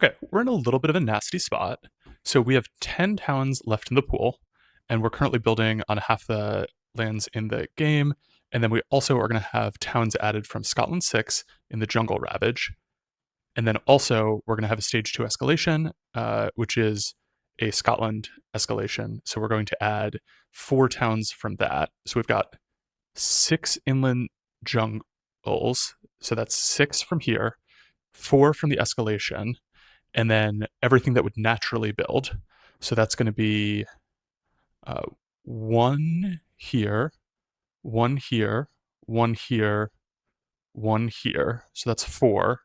Okay, we're in a little bit of a nasty spot. So we have 10 towns left in the pool, and we're currently building on half the lands in the game. And then we also are going to have towns added from Scotland 6 in the Jungle Ravage. And then also we're going to have a stage 2 escalation, which is a Scotland escalation. So we're going to add 4 towns from that. So we've got 6 inland jungles. So that's 6 from here, 4 from the escalation, and then everything that would naturally build. So that's going to be uh, 1 here, 1 here, 1 here, 1 here. So that's 4.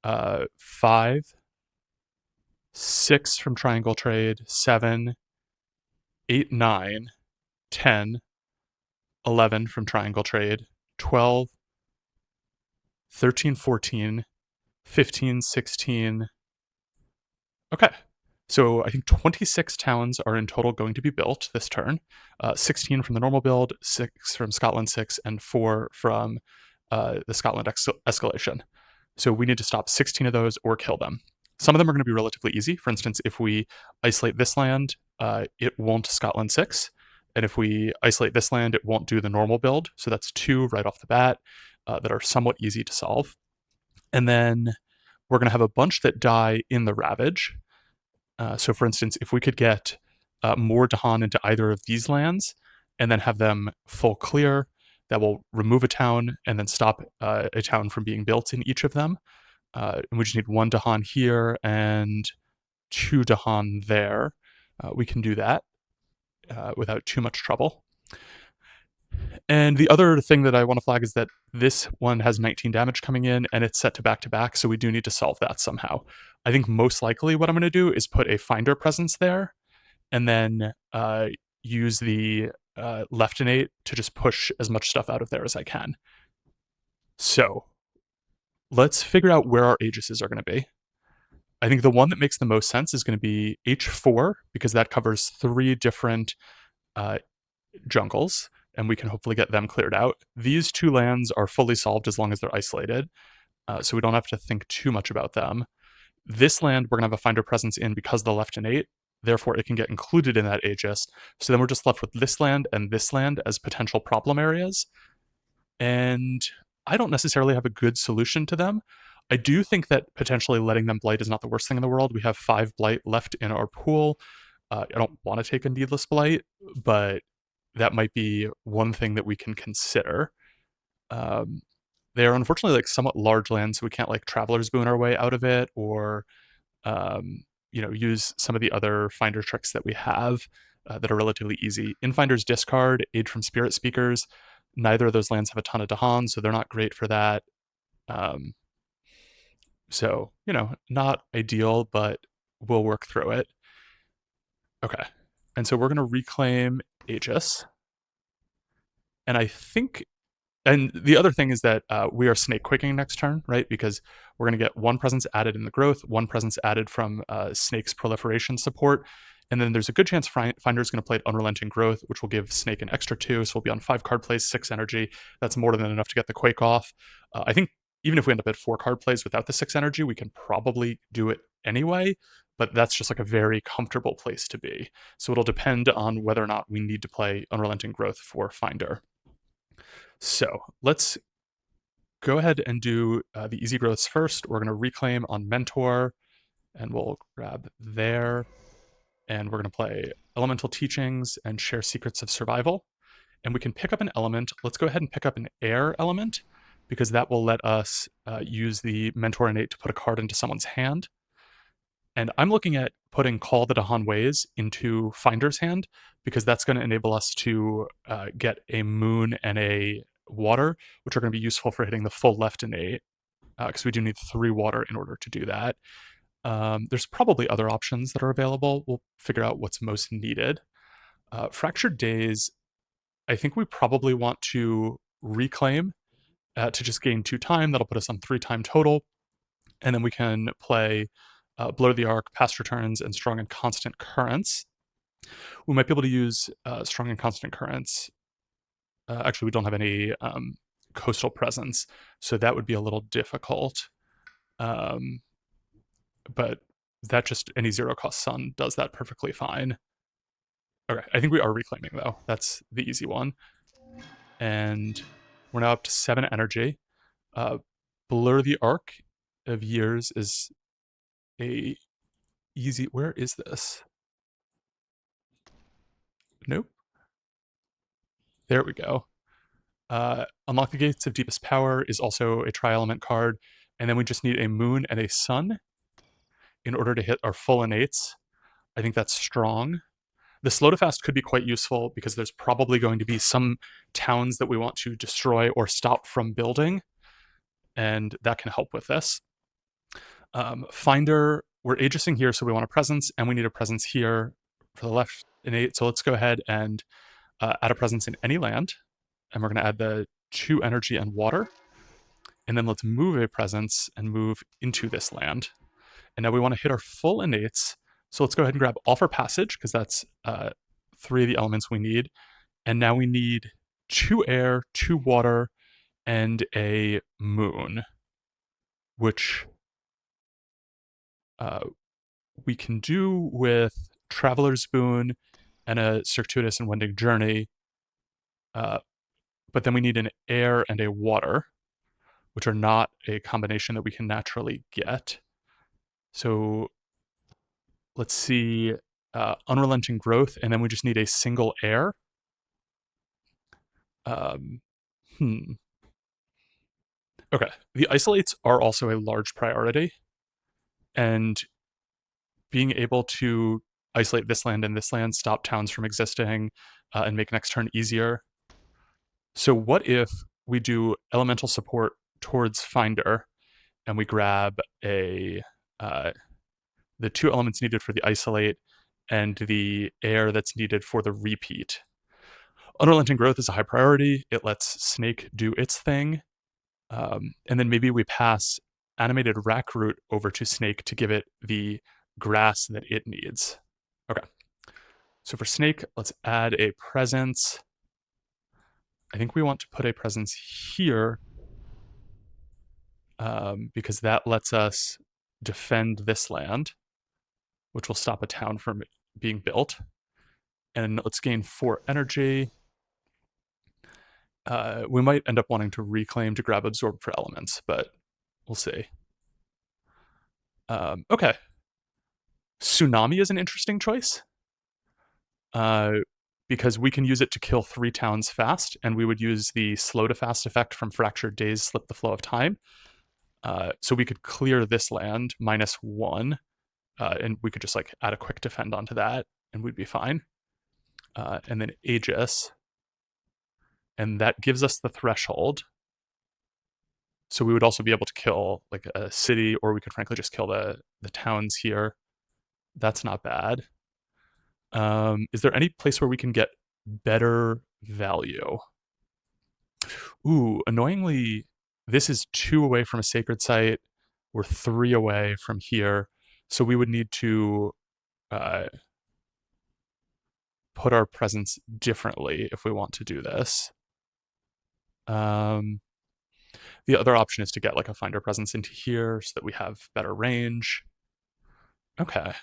5, 6 from triangle trade, 7, 8, 9, 10, 11 from triangle trade, 12, 13, 14, 15, 16. Okay. So I think 26 towns are in total going to be built this turn. 16 from the normal build, 6 from Scotland 6, and 4 from the Scotland escalation. So we need to stop 16 of those or kill them. Some of them are going to be relatively easy. For instance, if we isolate this land, it won't Scotland 6. And if we isolate this land, it won't do the normal build. So that's 2 right off the bat that are somewhat easy to solve. And then we're going to have a bunch that die in the Ravage. So for instance, if we could get more Dahan into either of these lands and then have them full clear, that will remove a town and then stop a town from being built in each of them. And we just need 1 Dahan here and 2 Dahan there. We can do that without too much trouble. And the other thing that I want to flag is that this one has 19 damage coming in and it's set to back, so we do need to solve that somehow. I think most likely what I'm going to do is put a finder presence there and then use the left innate to just push as much stuff out of there as I can. So let's figure out where our Aegises are going to be. I think the one that makes the most sense is going to be H4 because that covers 3 different jungles, and we can hopefully get them cleared out. These 2 lands are fully solved as long as they're isolated, so we don't have to think too much about them. This land we're going to have a finder presence in because of the left innate, therefore it can get included in that Aegis. So then we're just left with this land and this land as potential problem areas. And I don't necessarily have a good solution to them. I do think that potentially letting them blight is not the worst thing in the world. We have 5 blight left in our pool. I don't want to take a needless blight, but that might be one thing that we can consider. They are unfortunately like somewhat large lands, so we can't like Traveler's Boon our way out of it, or use some of the other finder tricks that we have that are relatively easy. In Finder's discard, Aid from Spirit Speakers. Neither of those lands have a ton of Dahan, so they're not great for that. So, not ideal, but we'll work through it. Okay. And so we're going to reclaim Aegis. And I think, and the other thing is that we are snake quaking next turn, right? Because we're going to get 1 presence added in the growth, 1 presence added from Snake's proliferation support. And then there's a good chance Finder's going to play Unrelenting Growth, which will give Snake an extra 2. So we'll be on 5 card plays, 6 energy. That's more than enough to get the Quake off. I think even if we end up at 4 card plays without the 6 energy, we can probably do it anyway. But that's just like a very comfortable place to be. So it'll depend on whether or not we need to play Unrelenting Growth for Finder. So let's go ahead and do the easy growths first. We're going to reclaim on Mentor, and we'll grab there. And we're going to play Elemental Teachings and Share Secrets of Survival. And we can pick up an element. Let's go ahead and pick up an air element, because that will let us use the Mentor innate to put a card into someone's hand. And I'm looking at putting Call the Dahan Ways into Finder's hand, because that's going to enable us to get a moon and a water, which are going to be useful for hitting the full left innate, because we do need 3 water in order to do that. There's probably other options that are available. We'll figure out what's most needed. Fractured Days, I think we probably want to reclaim to just gain 2 time. That'll put us on 3 time total. And then we can play Blur the Arc, Past Returns, and Strong and Constant Currents. We might be able to use Strong and Constant Currents. Actually, we don't have any coastal presence, so that would be a little difficult. but that just any zero cost sun does that perfectly fine. Okay, I think we are reclaiming though. That's the easy one. And we're now up to 7 energy. Blur the arc of years is a easy. Where is this? Nope. There we go. Unlock the Gates of Deepest Power is also a tri-element card, and then we just need a moon and a sun in order to hit our full innates. I think that's strong. The slow to fast could be quite useful because there's probably going to be some towns that we want to destroy or stop from building, and that can help with this. Finder, we're aegissing here, so we want a presence, and we need a presence here for the left innate. So let's go ahead and add a presence in any land, and we're going to add the 2 energy and water. And then let's move a presence and move into this land. And now we want to hit our full innates. So let's go ahead and grab Offer Passage, because that's 3 of the elements we need. And now we need 2 air, 2 water, and a moon, which we can do with Traveler's Boon and a Circuitous and Wending Journey. But then we need an air and a water, which are not a combination that we can naturally get. So let's see, Unrelenting Growth, and then we just need a single air. Um, Okay, the isolates are also a large priority, and being able to isolate this land and this land, stop towns from existing, and make next turn easier. So what if we do elemental support towards Finder, and we grab a the 2 elements needed for the isolate and the air that's needed for the repeat. Unrelenting Growth is a high priority. It lets Snake do its thing. And then maybe we pass Animated Rack Root over to Snake to give it the grass that it needs. Okay. So for Snake, let's add a presence. I think we want to put a presence here because that lets us defend this land, which will stop a town from being built. And let's gain 4 energy. We might end up wanting to reclaim to grab Absorb for elements, but we'll see. Okay. Tsunami is an interesting choice because we can use it to kill 3 towns fast, and we would use the slow to fast effect from Fractured Days, Slip the Flow of Time. So we could clear this land -1, and we could just like add a quick defend onto that, and we'd be fine. And then Aegis, and that gives us the threshold. So we would also be able to kill like a city, or we could frankly just kill the towns here. That's not bad. Is there any place where we can get better value? Ooh, annoyingly, this is 2 away from a sacred site. We're 3 away from here. So we would need to put our presence differently if we want to do this. The other option is to get like a Finder presence into here so that we have better range. Okay.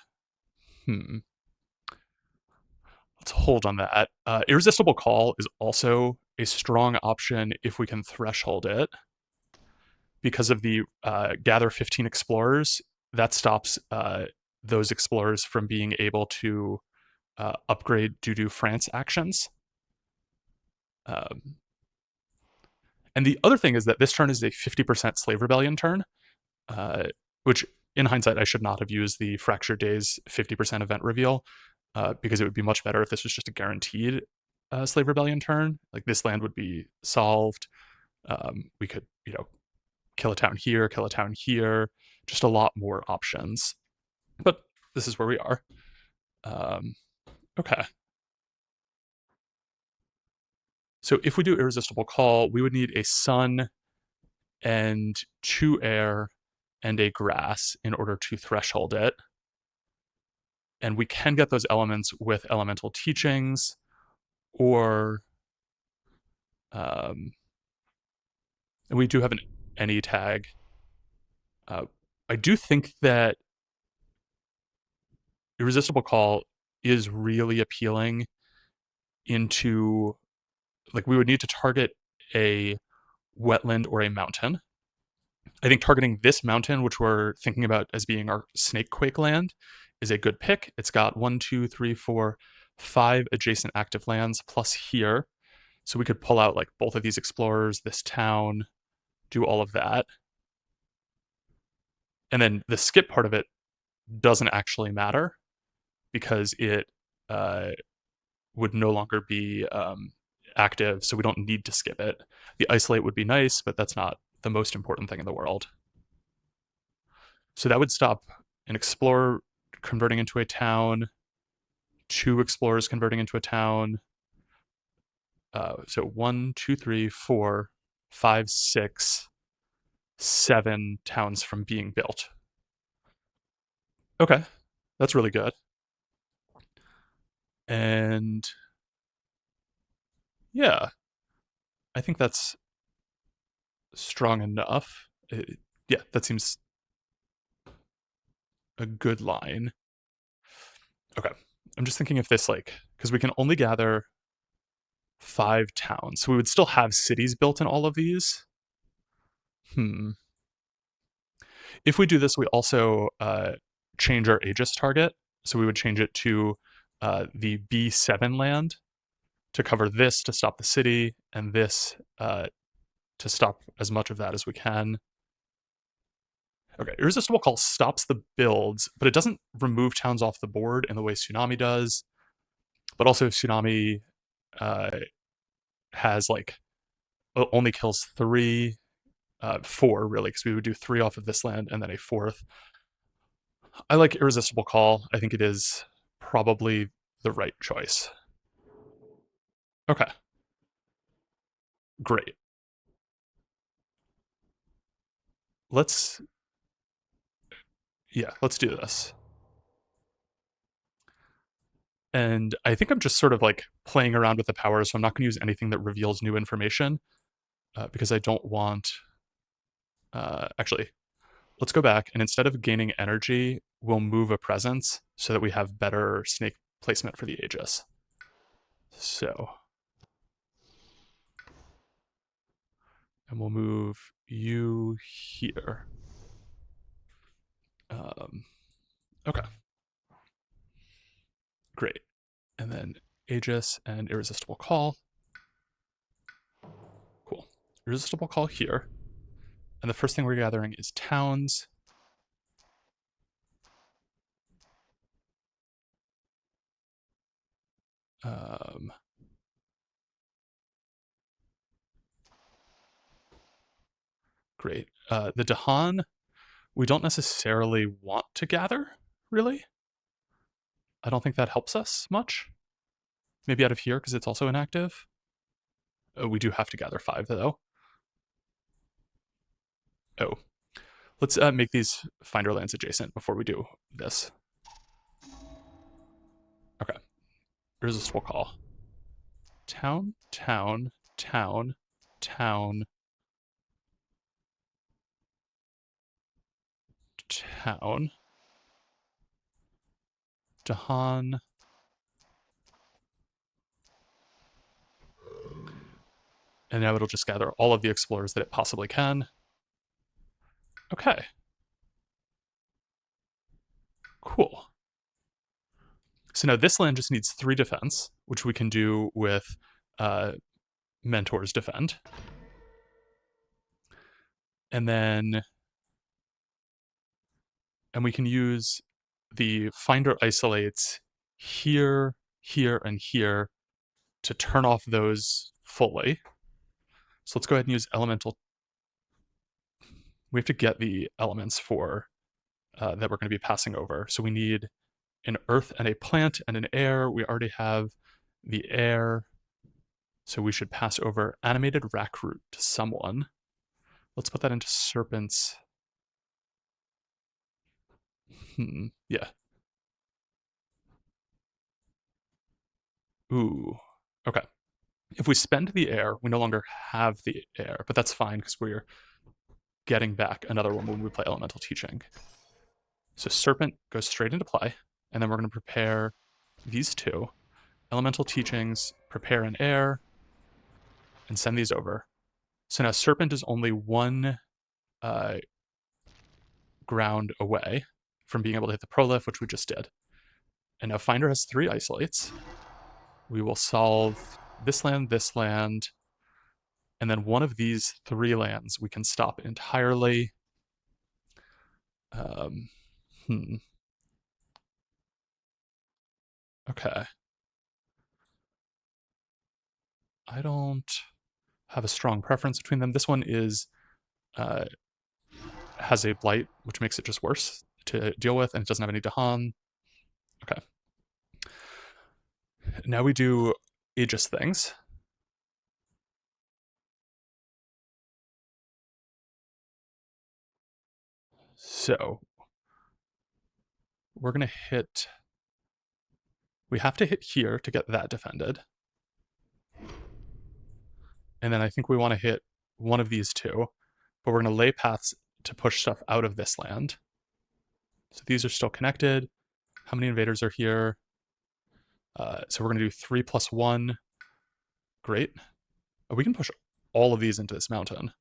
Let's hold on that. Irresistible Call is also a strong option if we can threshold it. Because of the Gather 15 Explorers, that stops those Explorers from being able to upgrade due to France actions. And the other thing is that this turn is a 50% Slave Rebellion turn, which in hindsight, I should not have used the Fractured Days 50% event reveal, because it would be much better if this was just a guaranteed Slave Rebellion turn. Like this land would be solved. We could, kill a town here, kill a town here, just a lot more options. But this is where we are. Okay. So if we do Irresistible Call, we would need a sun and 2 air and a grass in order to threshold it. And we can get those elements with Elemental Teachings, or we do have an any tag. I do think that Irresistible Call is really appealing into, like, we would need to target a wetland or a mountain. I think targeting this mountain, which we're thinking about as being our snake quake land, is a good pick. It's got 1, 2, 3, 4, 5 adjacent active lands plus here. So we could pull out like both of these explorers, this town, do all of that. And then the skip part of it doesn't actually matter because it would no longer be active, so we don't need to skip it. The isolate would be nice, but that's not the most important thing in the world. So that would stop an explorer converting into a town, 2 explorers converting into a town. So 1, 2, 3, 4, 5, 6, 7 towns from being built. Okay, that's really good. And yeah, I think that's strong enough. Yeah, that seems a good line. Okay, I'm just thinking if this, like, because we can only gather 5 towns, so we would still have cities built in all of these. If we do this, we also change our Aegis target. So we would change it to the B7 land to cover this to stop the city, and this to stop as much of that as we can. Okay, Irresistible Call stops the builds, but it doesn't remove towns off the board in the way Tsunami does. But also, Tsunami has like only kills 3, 4 really, because we would do 3 off of this land and then a 4th. I like Irresistible Call. I think it is probably the right choice. Okay, great. Let's, yeah, let's do this. And I think I'm just sort of like playing around with the power, so I'm not going to use anything that reveals new information because I don't want. Actually, let's go back, and instead of gaining energy, we'll move a presence so that we have better snake placement for the Aegis. So, and we'll move you here. Okay, great. And then Aegis and Irresistible Call. Cool. Irresistible Call here. And the first thing we're gathering is towns. Great. The Dahan, we don't necessarily want to gather, really. I don't think that helps us much. Maybe out of here, because it's also inactive. We do have to gather 5, though. Oh. Let's make these Finder lands adjacent before we do this. Okay. Irresistible Call. Town, town, town, town, town. Dahan. And now it'll just gather all of the explorers that it possibly can. Okay. Cool. So now this land just needs 3 defense, which we can do with Mentor's Defend. And then, and we can use the Finder Isolates here, here, and here to turn off those fully. So let's go ahead and use Elemental. We have to get the elements for that we're going to be passing over. So we need an earth and a plant and an air. We already have the air. So we should pass over Animated Rack Root to someone. Let's put that into Serpent's. Yeah. Ooh. Okay. If we spend the air, we no longer have the air, but that's fine because we're getting back another one when we play Elemental Teaching. So Serpent goes straight into play. and then we're going to prepare these two. Elemental Teachings, prepare in air, and send these over. So now Serpent is only one uh, ground away from being able to hit the Prolif, which we just did. And now Finder has 3 isolates. We will solve this land, and then one of these 3 lands we can stop entirely. Um, Okay. I don't have a strong preference between them. This one is uh, has a blight, which makes it just worse to deal with, and it doesn't have any Dahan. Okay. Now we do Aegis things. So we're gonna hit. We have to hit here to get that defended, and then I think we want to hit one of these 2, but we're gonna lay paths to push stuff out of this land. So these are still connected. How many invaders are here? So we're gonna do 3+1. Great. We can push all of these into this mountain.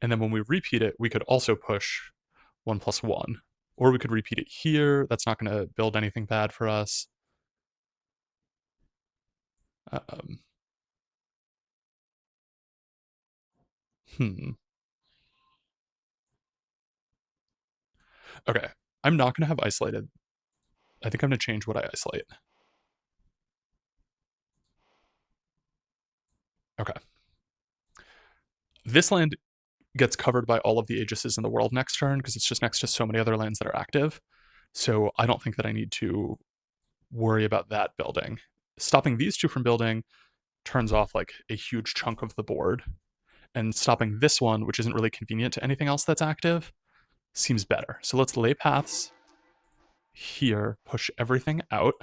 And then when we repeat it, we could also push 1+1. Or we could repeat it here. That's not going to build anything bad for us. Um, hmm. Okay. I'm not going to have isolated. I think I'm going to change what I isolate. Okay. This land gets covered by all of the Aegises in the world next turn because it's just next to so many other lands that are active. So I don't think that I need to worry about that building. Stopping these 2 from building turns off like a huge chunk of the board. And stopping this one, which isn't really convenient to anything else that's active, seems better. So let's lay paths here, push everything out,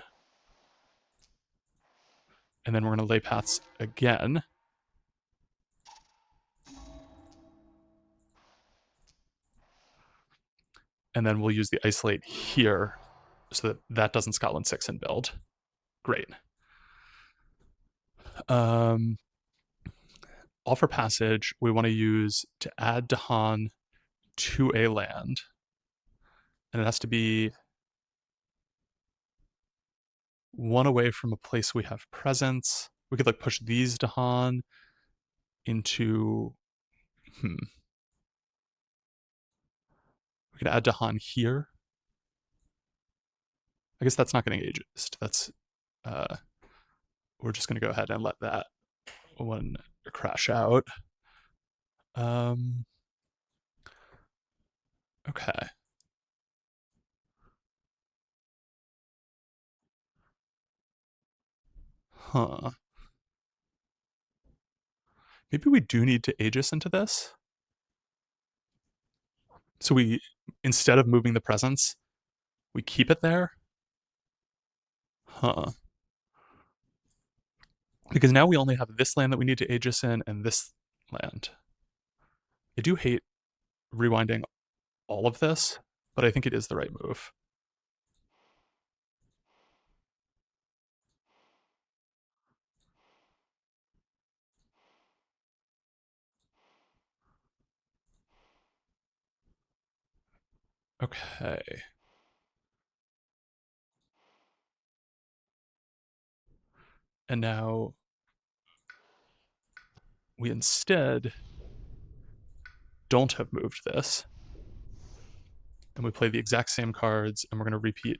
and then we're going to lay paths again. And then we'll use the isolate here so that that doesn't Scotland 6 and build. Great. Offer passage, we want to use to add Dahan to a land. And it has to be one away from a place we have presence. We could like push these Dahan into, we could add Dahan here. I guess that's not getting ageist. That's, we're just going to go ahead and let that one crash out. Okay. Huh. Maybe we do need to Aegis into this. So we, instead of moving the presence, we keep it there. Huh. Because now we only have this land that we need to Aegis in and this land. I do hate rewinding all of this, but I think it is the right move. Okay. And now we instead don't have moved this. And we play the exact same cards, and we're going to repeat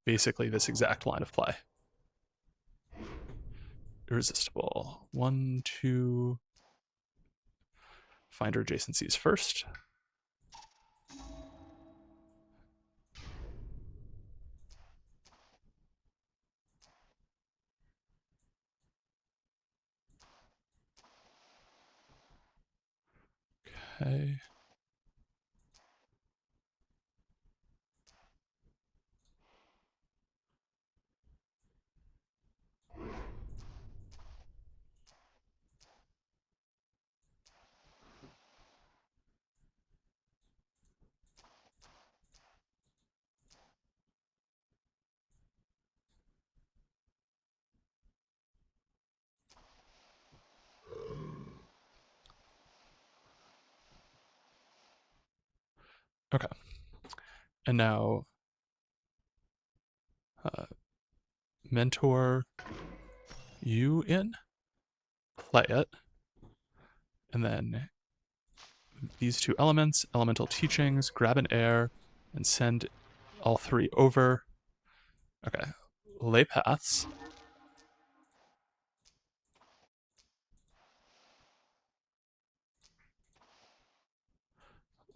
basically this exact line of play. Irresistible. 1, 2. Find our adjacencies first. Okay. Okay. And now mentor you in, play it, and then these two elements, elemental teachings, grab an air, and send all three over. Okay, lay paths.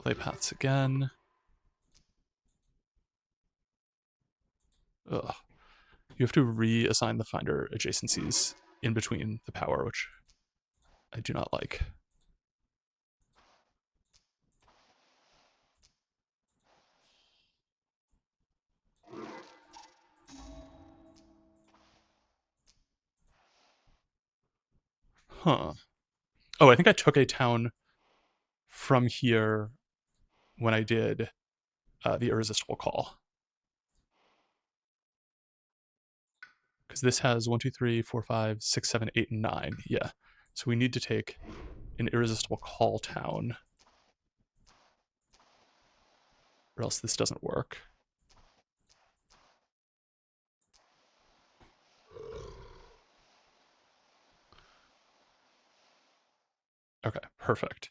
Lay paths again. Ugh. You have to reassign the finder adjacencies in between the power, which I do not like. Huh. Oh, I think I took a town from here when I did the irresistible call. Because this has 1, 2, 3, 4, 5, 6, 7, 8, and 9. Yeah. So we need to take an irresistible call town, or else this doesn't work. Okay, perfect.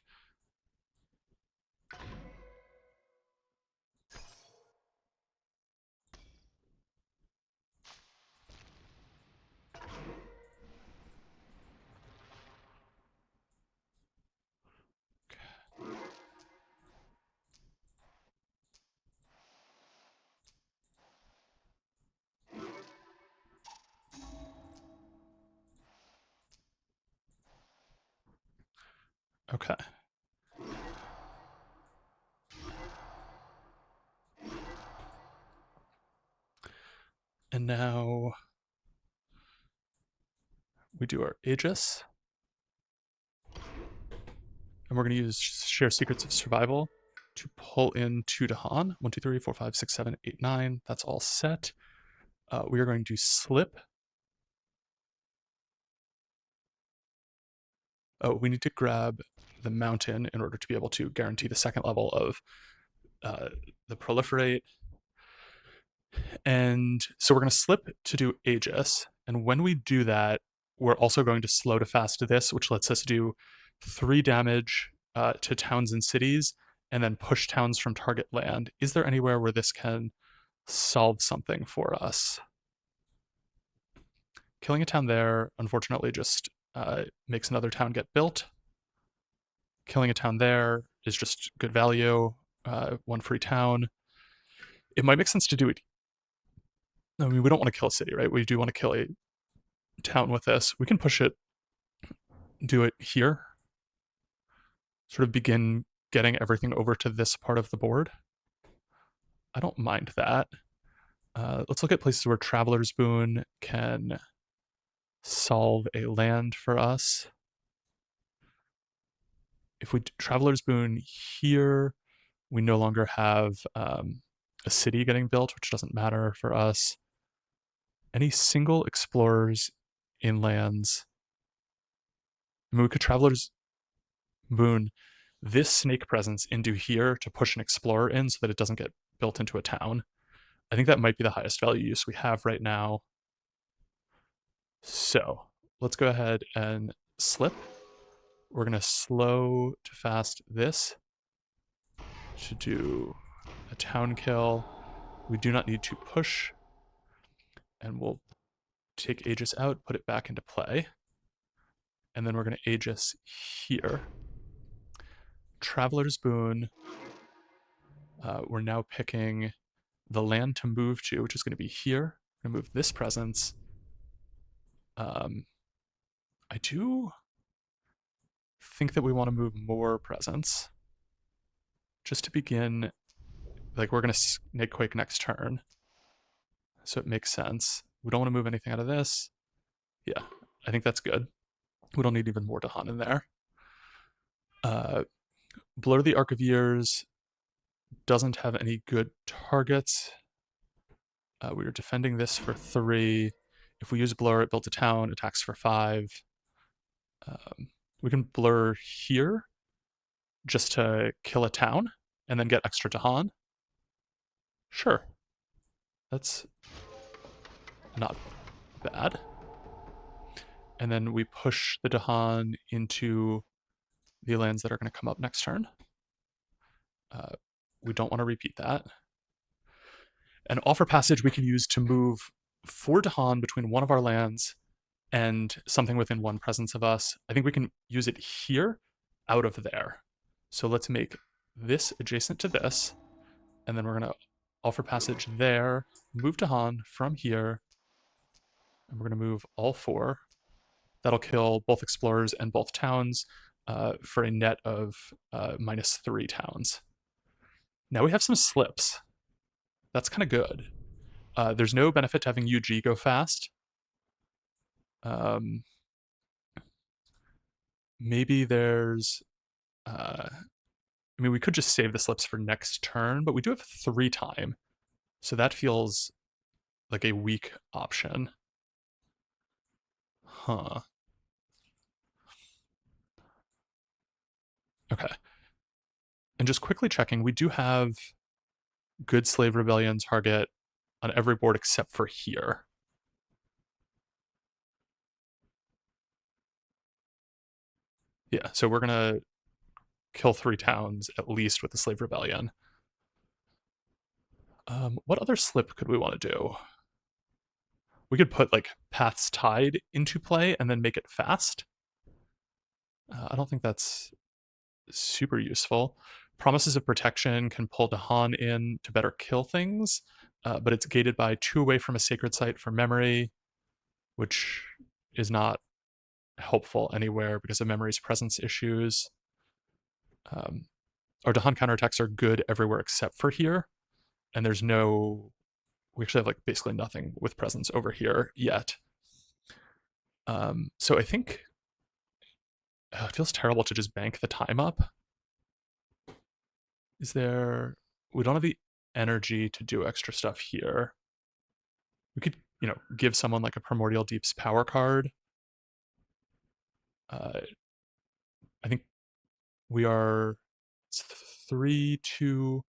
Okay. And now we do our Aegis. And we're going to use Share Secrets of Survival to pull in 2 Dahan. 1, 2, 3, 4, 5, 6, 7, 8, 9. That's all set. We are going to slip. Oh, we need to grab the mountain in order to be able to guarantee the second level of the proliferate. And so we're going to slip to do Aegis. And when we do that, we're also going to slow to fast this, which lets us do 3 damage to towns and cities, and then push towns from target land. Is there anywhere where this can solve something for us? Killing a town there, unfortunately, just makes another town get built. Killing a town there is just good value, 1 free town. It might make sense to do it. I mean, we don't want to kill a city, right? We do want to kill a town with this. We can push it, do it here, sort of begin getting everything over to this part of the board. I don't mind that. Let's look at places where Traveler's Boon can solve a land for us. If we Traveler's Boon here, we no longer have a city getting built, which doesn't matter for us. Any single explorers inlands. I mean, we could Traveler's Boon this snake presence into here to push an explorer in so that it doesn't get built into a town. I think that might be the highest value use we have right now. So let's go ahead and slip. We're going to slow to fast this to do a town kill. We do not need to push, and we'll take Aegis out, put it back into play. And then we're going to Aegis here. Traveler's Boon. We're now picking the land to move to, which is going to be here. I'm going to move this presence. I do think that we want to move more presence just to begin. Like, we're going to snake quake next turn, so it makes sense. We don't want to move anything out of this. Yeah, I think that's good. We don't need even more Dahan in there. Blur the Arc of Years doesn't have any good targets. We are defending this for 3. If we use Blur, it builds a town, attacks for 5. We can Blur here just to kill a town. and then get extra Dahan? Sure. That's not bad. And then we push the Dahan into the lands that are going to come up next turn. We don't want to repeat that. And Offer Passage we can use to move 4 Dahan between one of our lands and something within 1 presence of us. I think we can use it here out of there. So let's make this adjacent to this, and then we're going to Offer Passage there, move Dahan from here, and we're going to move all 4. That'll kill both explorers and both towns for a net of -3 towns. Now we have some slips. That's kind of good. There's no benefit to having UG go fast. Maybe there's... I mean, we could just save the slips for next turn, but we do have 3 time. So that feels like a weak option. Huh. Okay. And just quickly checking, we do have good Slave Rebellion target on every board except for here. Yeah, so we're gonna kill 3 towns at least with the Slave Rebellion. What other slip could we want to do? We could put like Paths Tide into play and then make it fast. I don't think that's super useful. Promises of Protection can pull Dahan in to better kill things, but it's gated by 2 away from a sacred site for memory, which is not helpful anywhere because of memory's presence issues. Our Dahan counterattacks are good everywhere except for here, and there's no... We actually have like basically nothing with presence over here yet. So I think it feels terrible to just bank the time up. Is there... We don't have the energy to do extra stuff here. We could, you know, give someone like a Primordial Deep's power card. I think we are... It's 3-2...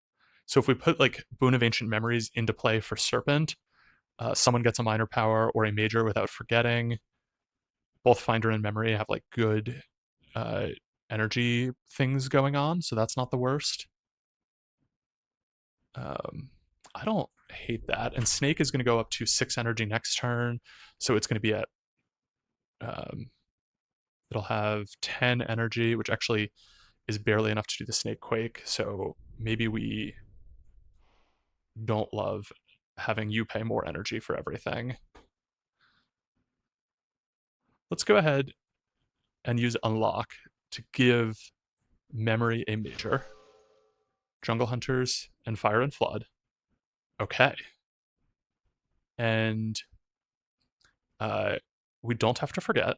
So if we put like Boon of Ancient Memories into play for Serpent, someone gets a minor power or a major without forgetting. Both Finder and Memory have like good energy things going on, so that's not the worst. I don't hate that. And Snake is going to go up to 6 energy next turn, so it's going to be at... it'll have 10 energy, which actually is barely enough to do the Snake Quake, so maybe we don't love having you pay more energy for everything. Let's go ahead and use Unlock to give Memory a major. Jungle Hunters and Fire and Flood. Okay. And we don't have to forget.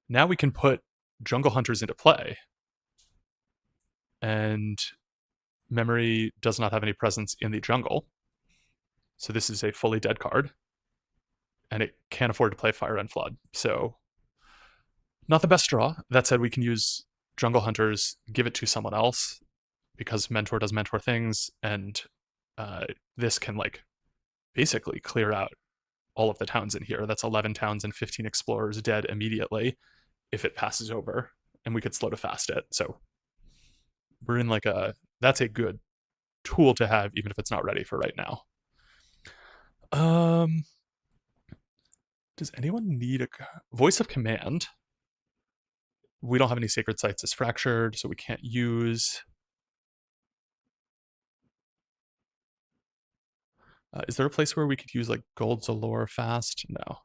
Now we can put Jungle Hunters into play. And Memory does not have any presence in the jungle. So this is a fully dead card. And it can't afford to play Fire and Flood. So not the best draw. That said, we can use Jungle Hunters, give it to someone else, because Mentor does Mentor things, and this can like basically clear out all of the towns in here. That's 11 towns and 15 explorers dead immediately if it passes over, and we could slow to fast it. So we're in like a... That's a good tool to have, even if it's not ready for right now. Does anyone need a Voice of Command? We don't have any sacred sites as fractured, so we can't use. Is there a place where we could use like Gold's Allure fast? No.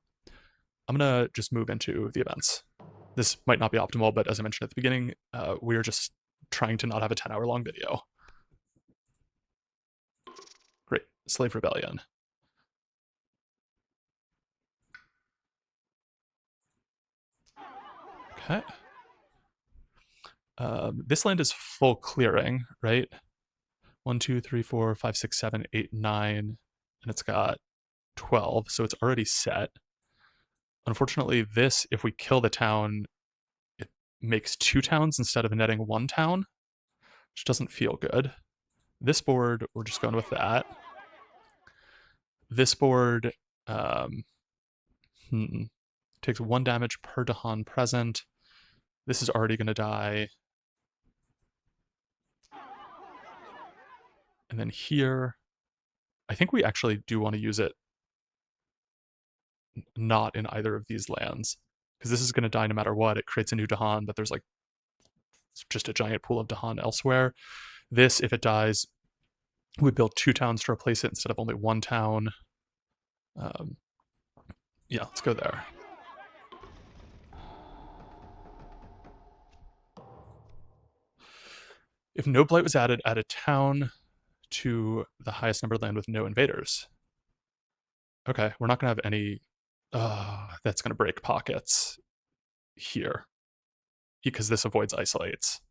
I'm gonna just move into the events. This might not be optimal, but as I mentioned at the beginning, we're just trying to not have a 10-hour long video. Great. Slave Rebellion. Okay. This land is full clearing, right? 1, 2, 3, 4, 5, 6, 7, 8, 9, and it's got 12, so it's already set. Unfortunately, this, if we kill the town, it makes 2 towns instead of netting 1 town. which doesn't feel good. This board, we're just going with that. This board takes 1 damage per Dahan present. This is already going to die. And then here, I think we actually do want to use it not in either of these lands, because this is going to die no matter what. It creates a new Dahan, but there's like just a giant pool of Dahan elsewhere. This, if it dies, we build 2 towns to replace it instead of only 1 town. Yeah, let's go there. If no blight was added, add a town to the highest numbered land with no invaders. Okay, we're not going to have any... that's going to break pockets here, because this avoids isolates.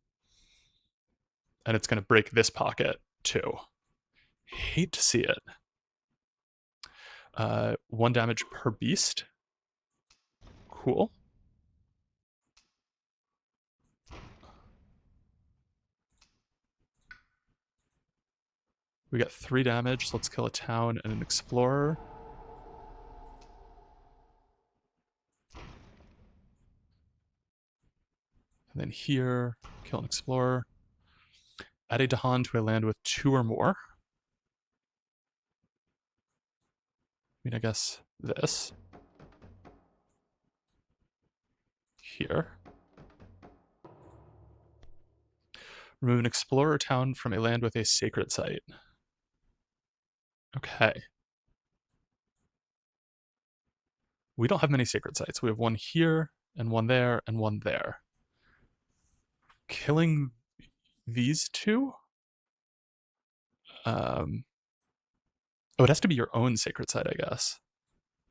And it's going to break this pocket, too. Hate to see it. 1 damage per beast. Cool. We got 3 damage, so let's kill a town and an explorer. And then here, kill an explorer. Add a Dahan to a land with 2 or more. I mean, I guess this. Here. Remove an explorer town from a land with a sacred site. Okay. We don't have many sacred sites. We have 1 here, and 1 there, and 1 there. Killing these 2? Oh, it has to be your own sacred site, I guess.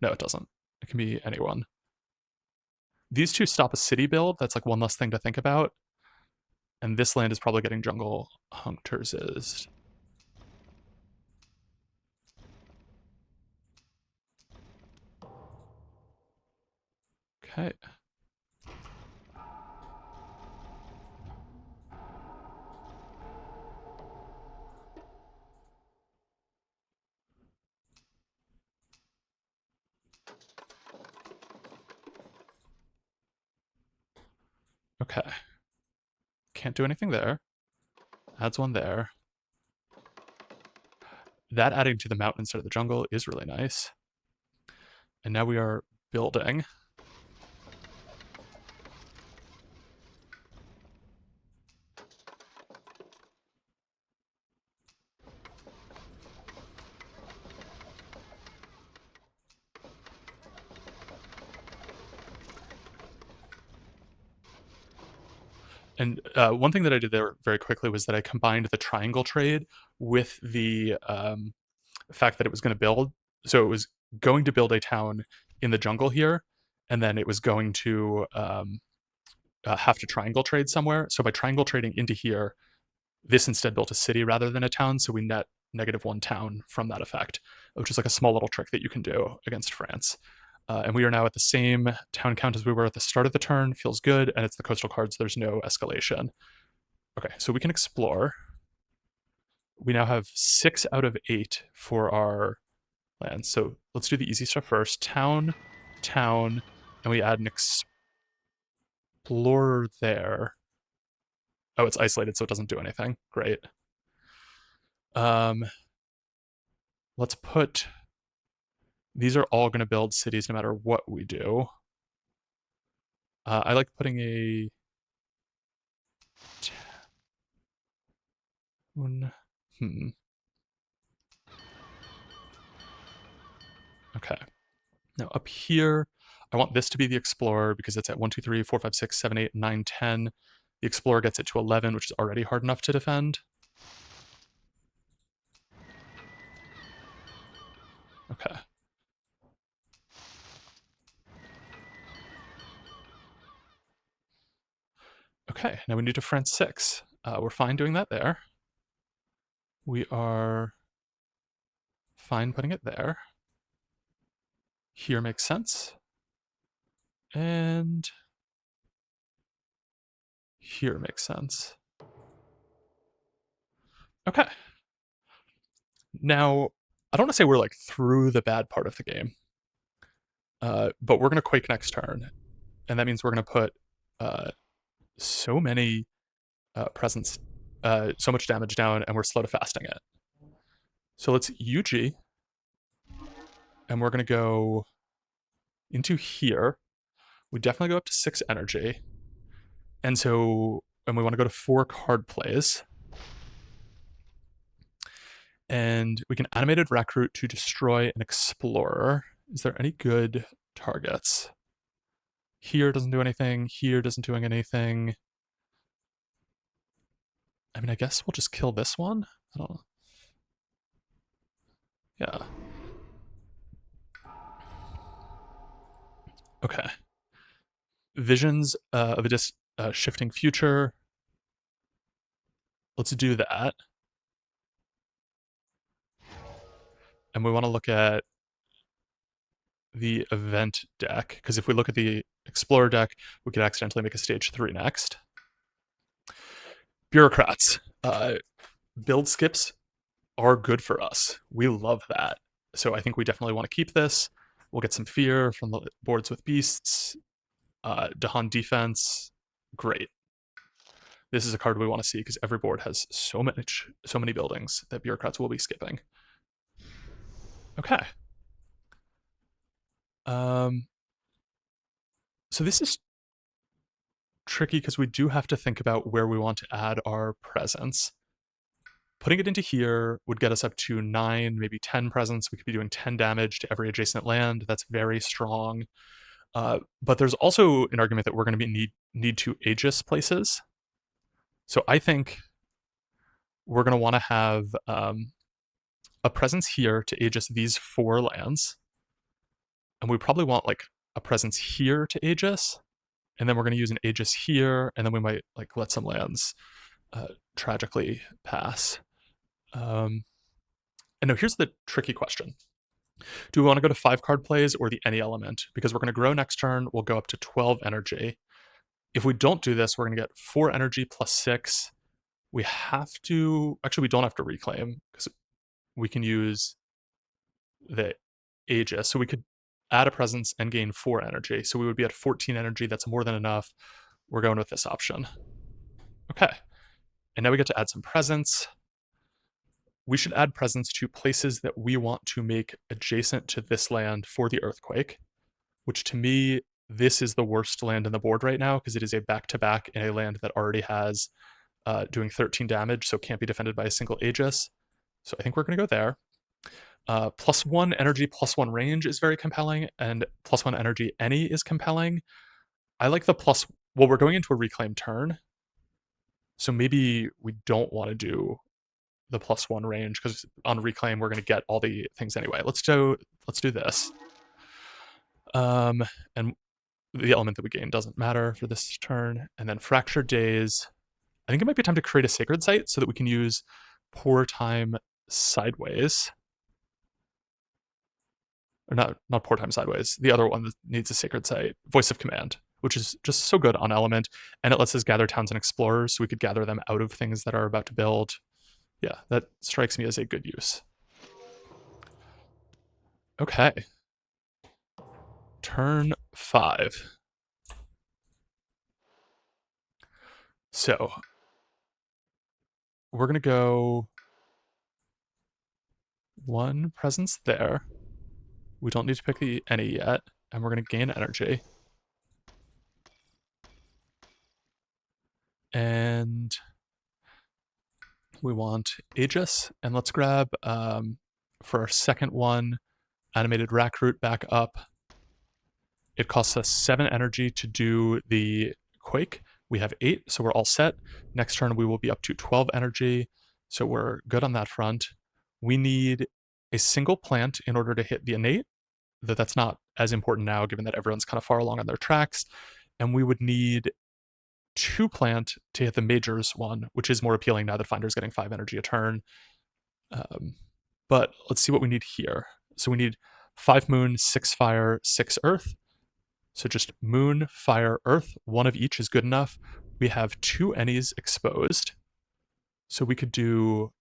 No, it doesn't. It can be anyone. These 2 stop a city build. That's like 1 less thing to think about. And this land is probably getting jungle hunters is. Okay. Okay. Can't do anything there. Adds 1 there. That adding to the mountain instead of the jungle is really nice. And now we are building. And one thing that I did there very quickly was that I combined the triangle trade with the fact that it was going to build. So it was going to build a town in the jungle here, and then it was going to have to triangle trade somewhere. So by triangle trading into here, this instead built a city rather than a town. So we net -1 town from that effect, which is like a small little trick that you can do against France. And we are now at the same town count as we were at the start of the turn. Feels good, and it's the coastal cards. There's no escalation. Okay, so we can explore. We now have 6 out of 8 for our lands. So let's do the easy stuff first. Town, town, and we add an explorer there. Oh, it's isolated, so it doesn't do anything. Great. Let's put... These are all going to build cities no matter what we do. I like putting a... Okay. Now up here, I want this to be the Explorer because it's at 1, 2, 3, 4, 5, 6, 7, 8, 9, 10. The Explorer gets it to 11, which is already hard enough to defend. Okay. Okay, now we need to France 6. We're fine doing that there. We are fine putting it there. Here makes sense. And here makes sense. Okay. Now, I don't want to say we're like through the bad part of the game, but we're going to quake next turn, and that means we're going to put uh, so many presents, so much damage down, and we're slow to fasting it. So let's UG, and we're going to go into here. We definitely go up to 6 energy, and we want to go to 4 card plays. And we can animated recruit to destroy an explorer. Is there any good targets? Here doesn't do anything. Here doesn't do anything. I mean, I guess we'll just kill this one. I don't know. Yeah. Okay. Visions of a shifting future. Let's do that. And we want to look at the event deck, because if we look at the Explorer deck, we could accidentally make a stage 3 next. Bureaucrats. Build skips are good for us. We love that. So I think we definitely want to keep this. We'll get some fear from the boards with beasts. Dahan defense. Great. This is a card we want to see because every board has so many buildings that bureaucrats will be skipping. Okay. So this is tricky because we do have to think about where we want to add our presence. Putting it into here would get us up to 9, maybe 10 presence. We could be doing 10 damage to every adjacent land. That's very strong. But there's also an argument that we're going to need to Aegis places. So I think we're going to want to have a presence here to Aegis these 4 lands. And we probably want like a presence here to Aegis. And then we're going to use an Aegis here. And then we might like let some lands tragically pass. And now here's the tricky question. Do we want to go to 5 card plays or the any element? Because we're going to grow next turn. We'll go up to 12 energy. If we don't do this, we're going to get 4 energy plus 6. We have to... Actually, we don't have to reclaim because we can use the Aegis. So we could add a presence and gain 4 energy. So we would be at 14 energy. That's more than enough. We're going with this option. Okay. And now we get to add some presence. We should add presence to places that we want to make adjacent to this land for the earthquake, which to me, this is the worst land in the board right now because it is a back-to-back in a land that already has doing 13 damage, so can't be defended by a single Aegis. So I think we're going to go there. +1 energy, +1 range is very compelling, and +1 energy any is compelling. I like the well, we're going into a reclaim turn, so maybe we don't want to do the +1 range because on reclaim we're going to get all the things anyway. Let's do this. And the element that we gain doesn't matter for this turn. And then Fractured Days. I think it might be time to create a Sacred Site so that we can use Pour Time Sideways. Or not Pour Time Sideways. The other one that needs a Sacred Site. Voice of Command, which is just so good on element. And it lets us gather towns and explorers, so we could gather them out of things that are about to build. Yeah, that strikes me as a good use. Okay. Turn 5. So we're going to go 1 presence there. We don't need to pick the any yet, and we're going to gain energy. And we want Aegis, and let's grab, for our second one, animated recruit back up. It costs us 7 energy to do the quake. We have 8, so we're all set. Next turn we will be up to 12 energy, so we're good on that front. We need a single plant in order to hit the innate, though that's not as important now given that everyone's kind of far along on their tracks. And we would need 2 plant to hit the majors one, which is more appealing now that Finder's getting 5 energy a turn. But let's see what we need here. So we need 5 moon, 6 fire, 6 earth. So just moon, fire, earth, 1 of each is good enough. We have 2 ennies exposed. So we could do,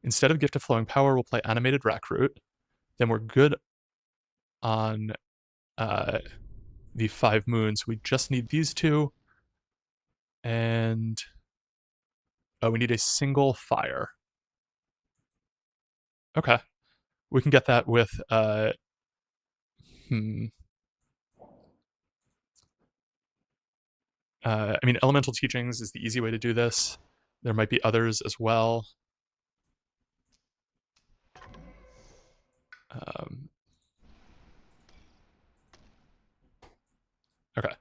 instead of Gift of Flowing Power, we'll play Animated Root. Then we're good on the 5 moons. We just need these two. And we need a single fire. Okay. We can get that with, I mean, Elemental Teachings is the easy way to do this. There might be others as well. Okay.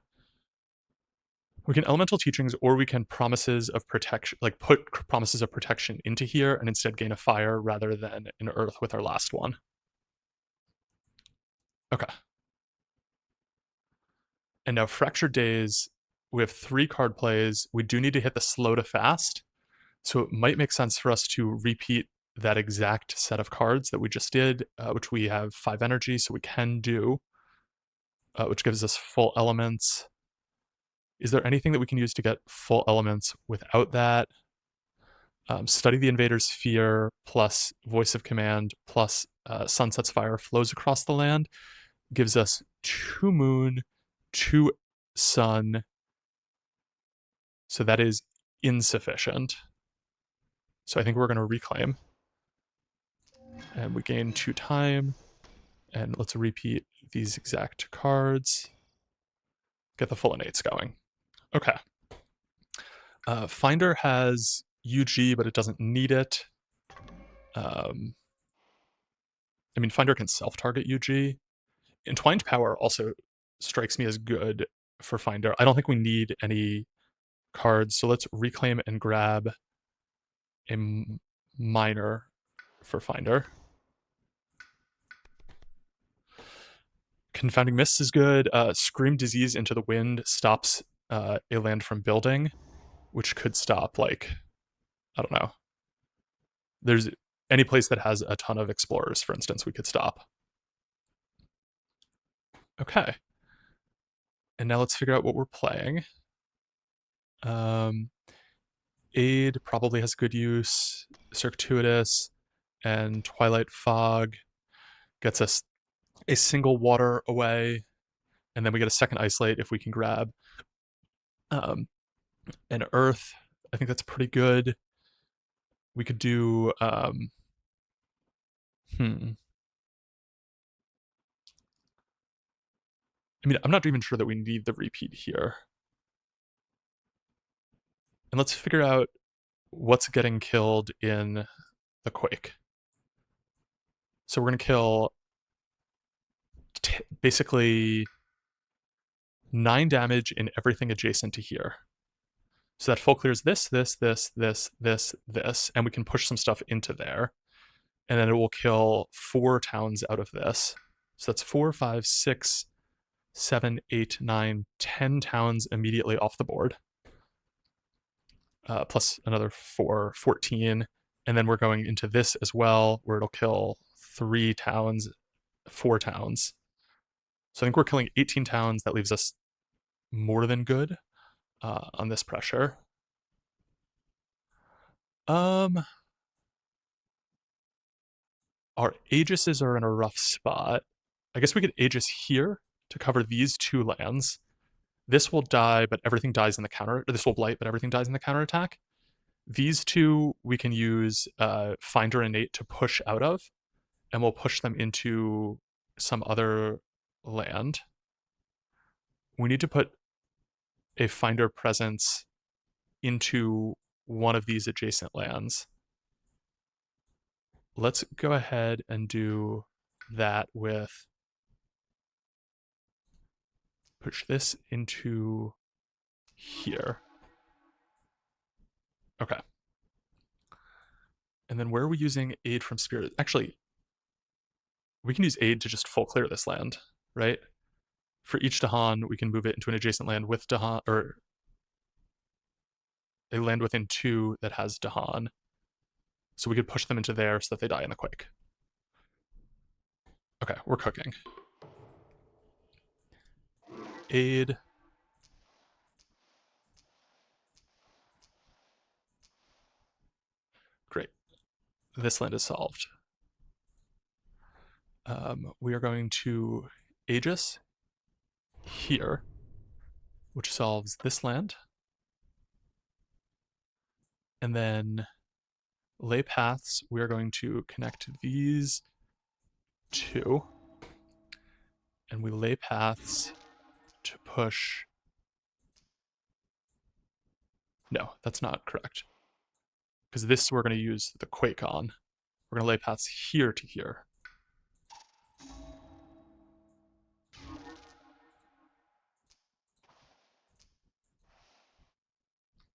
We can Elemental Teachings, or we can Promises of Protection, like put Promises of Protection into here and instead gain a fire rather than an earth with our last one. Okay. And now Fractured Days, we have 3 card plays. We do need to hit the slow to fast. So it might make sense for us to repeat that exact set of cards that we just did, which we have 5 energy, so we can do, which gives us full elements. Is there anything that we can use to get full elements without that? Study the Invader's Fear plus Voice of Command plus Sunset's Fire flows across the land gives us 2 moon, 2 sun. So that is insufficient. So I think we're going to reclaim. And we gain 2 time. And let's repeat these exact cards. Get the full innates going. Okay. Finder has UG, but it doesn't need it. I mean, Finder can self-target UG. Entwined Power also strikes me as good for Finder. I don't think we need any cards, so let's reclaim and grab a minor for Finder. Confounding Mists is good. Scream Disease into the Wind stops a land from building, which could stop, like, I don't know. There's any place that has a ton of explorers, for instance, we could stop. Okay. And now let's figure out what we're playing. Aid probably has good use. Circuitous and Twilight Fog gets us a single water away, and then we get a second Isolate if we can grab an Earth. I think that's pretty good. We could do I mean, I'm not even sure that we need the repeat here. And let's figure out what's getting killed in the quake. So we're going to kill basically 9 damage in everything adjacent to here. So that full clears this, and we can push some stuff into there. And then it will kill 4 towns out of this. So that's 4, 5, 6, 7, 8, 9, 10 towns immediately off the board. Plus another 4, 14. And then we're going into this as well, where it'll kill 3 towns, 4 towns. So I think we're killing 18 towns. That leaves us more than good on this pressure. Our Aegises are in a rough spot. I guess we could Aegis here to cover these 2 lands. This will die, but everything dies in the counter. Or this will blight, but everything dies in the counterattack. These 2 we can use Finder Innate to push out of, and we'll push them into some other land. We need to put a Finder Presence into one of these adjacent lands. Let's go ahead and do that with push this into here. Okay. And then where are we using Aid from Spirit? Actually, we can use Aid to just full clear this land, right? For each Dahan, we can move it into an adjacent land with Dahan, or a land within 2 that has Dahan. So we could push them into there so that they die in the quake. Okay, we're cooking. Aid. this land is solved. We are going to Aegis here, which solves this land. And then lay paths, we're going to connect these two. And we lay paths to push. No, that's not correct. Because this we're going to use the quake on. We're going to lay paths here to here.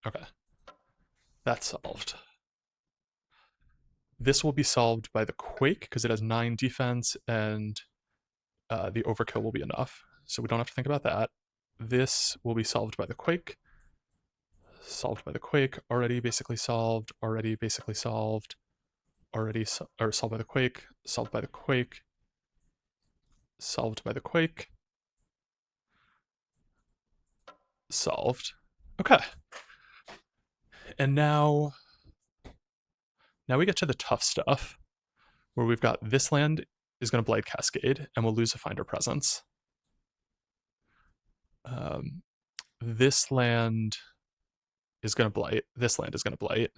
Okay. That's solved. This will be solved by the quake because it has 9 defense and the overkill will be enough. So we don't have to think about that. This will be solved by the quake. Solved by the quake. Already basically solved. Already basically solved. Or solved by the quake. Solved by the quake. Solved by the quake. Solved. Okay. And now we get to the tough stuff, where we've got this land is going to Blight Cascade, and we'll lose a Finder Presence. This land is going to Blight. This land is going to Blight.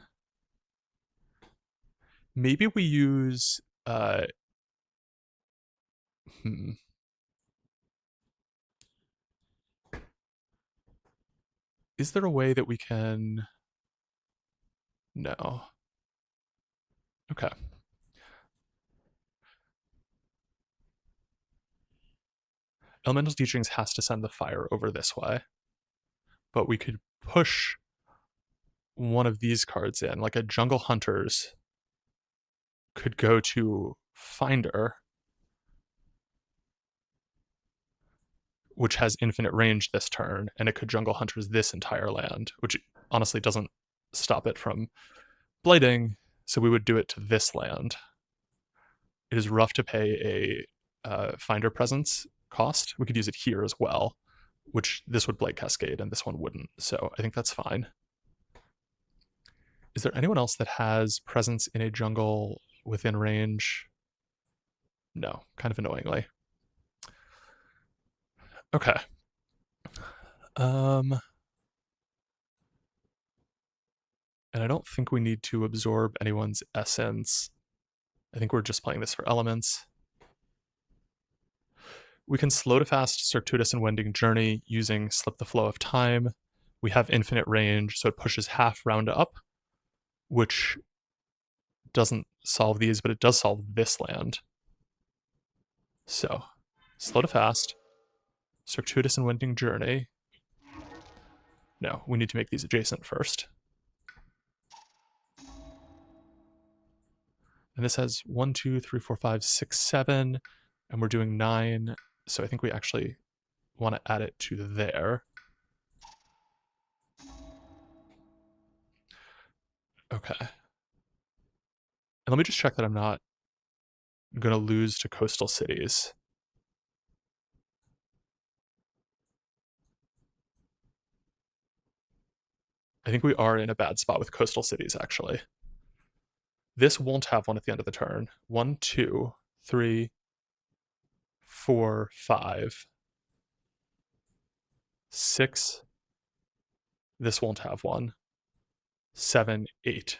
Maybe we use... Is there a way that we can... No. Okay. Elemental Teachings has to send the fire over this way. But we could push one of these cards in, like a Jungle Hunters could go to Finder, which has infinite range this turn, and it could Jungle Hunters this entire land, which honestly doesn't stop it from blighting, so we would do it to this land. It is rough to pay a Finder Presence cost. We could use it here as well, which this would Blight Cascade and this one wouldn't, so I think that's fine. Is there anyone else that has presence in a jungle within range? No, kind of annoyingly. Okay. And I don't think we need to absorb anyone's essence. I think we're just playing this for elements. We can slow to fast Circuitous and Wending Journey using Slip the Flow of Time. We have infinite range, so it pushes half round up, which doesn't solve these, but it does solve this land. So, slow to fast, Circuitous and Wending Journey. No, we need to make these adjacent first. And this has 1, 2, 3, 4, 5, 6, 7, and we're doing 9. So I think we actually want to add it to there. Okay. And let me just check that I'm not going to lose to coastal cities. I think we are in a bad spot with coastal cities, actually. This won't have one at the end of the turn. 1, 2, 3, 4, 5, 6. This won't have one. 7, 8.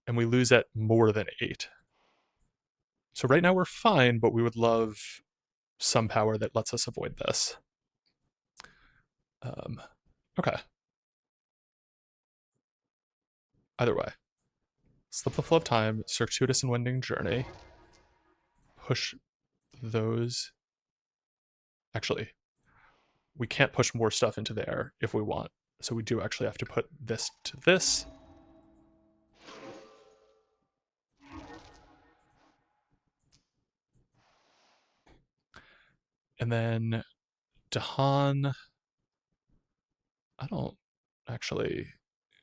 And we lose at more than 8. So right now we're fine, but we would love some power that lets us avoid this. Okay. Either way. Slip the Flow of Time, Circuitous and Wending Journey. Push those. Actually, we can't push more stuff into there if we want. So we do actually have to put this to this. And then Dahan, I don't actually,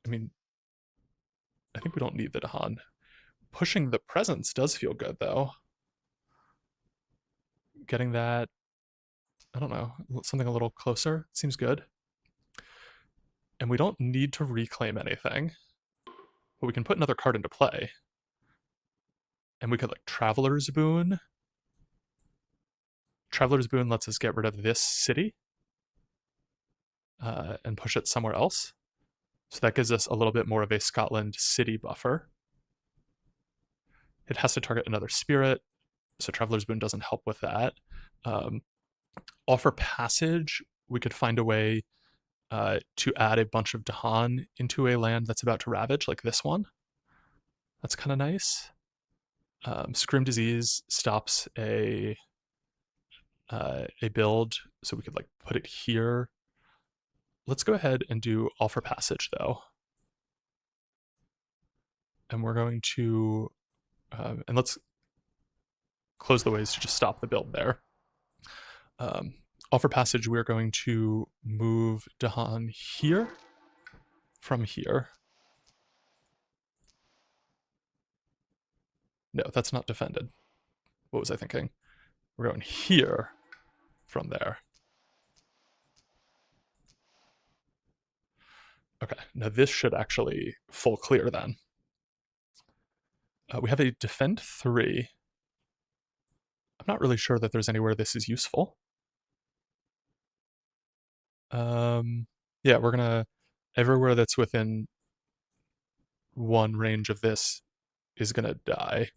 I mean, I think we don't need the Dahan. Pushing the presence does feel good though. Getting that, I don't know, something a little closer seems good. And we don't need to reclaim anything, but we can put another card into play. And we could like Traveler's Boon. Traveler's Boon lets us get rid of this city and push it somewhere else. So that gives us a little bit more of a Scotland city buffer. It has to target another spirit, so Traveler's Boon doesn't help with that. Offer Passage, we could find a way to add a bunch of Dahan into a land that's about to ravage, like this one. That's kind of nice. Scream Disease stops a build, so we could like put it here. Let's go ahead and do Offer Passage though. And we're going to, and let's close the ways to just stop the build there. Offer Passage, we're going to move Dahan here from here. No, that's not defended. What was I thinking? We're going here from there. Okay, now this should actually full clear then. We have a defend 3. I'm not really sure that there's anywhere this is useful. Yeah, we're gonna, everywhere that's within one range of this is gonna die.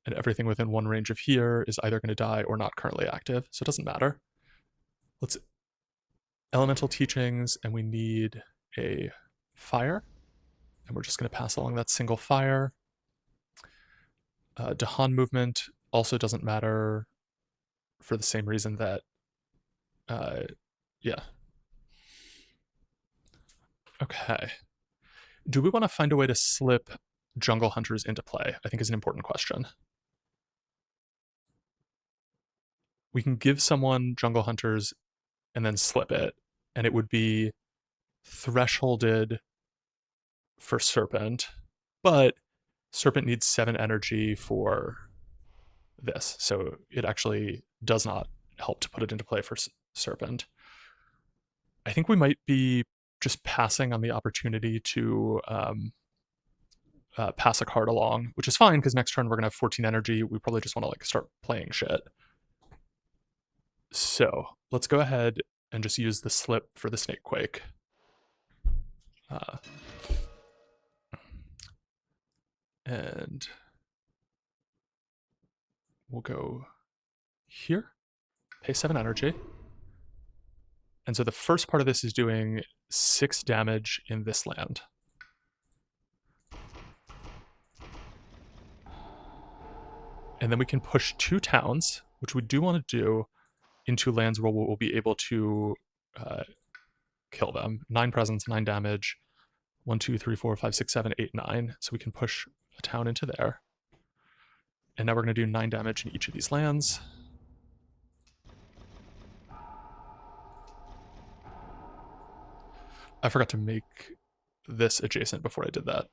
And everything within one range of here is either gonna die or not currently active, so it doesn't matter. Let's Elemental Teachings, and we need a fire. And we're just gonna pass along that single fire. Dahan movement also doesn't matter for the same reason that, yeah. Okay. Do we want to find a way to slip Jungle Hunters into play? I think is an important question. We can give someone Jungle Hunters and then slip it, and it would be thresholded for Serpent, but Serpent needs 7 energy for this, so it actually does not help to put it into play for Serpent. I think we might be just passing on the opportunity to pass a card along, which is fine because next turn we're gonna have 14 energy. We probably just want to like start playing shit. So let's go ahead and just use the slip for the Snake Quake. And we'll go here, pay 7 energy. And so the first part of this is doing 6 damage in this land. And then we can push 2 towns, which we do want to do, into lands where we'll be able to kill them. 9 presence, 9 damage, 1, 2, 3, 4, 5, 6, 7, 8, 9. So we can push a town into there. And now we're going to do 9 damage in each of these lands. I forgot to make this adjacent before I did that.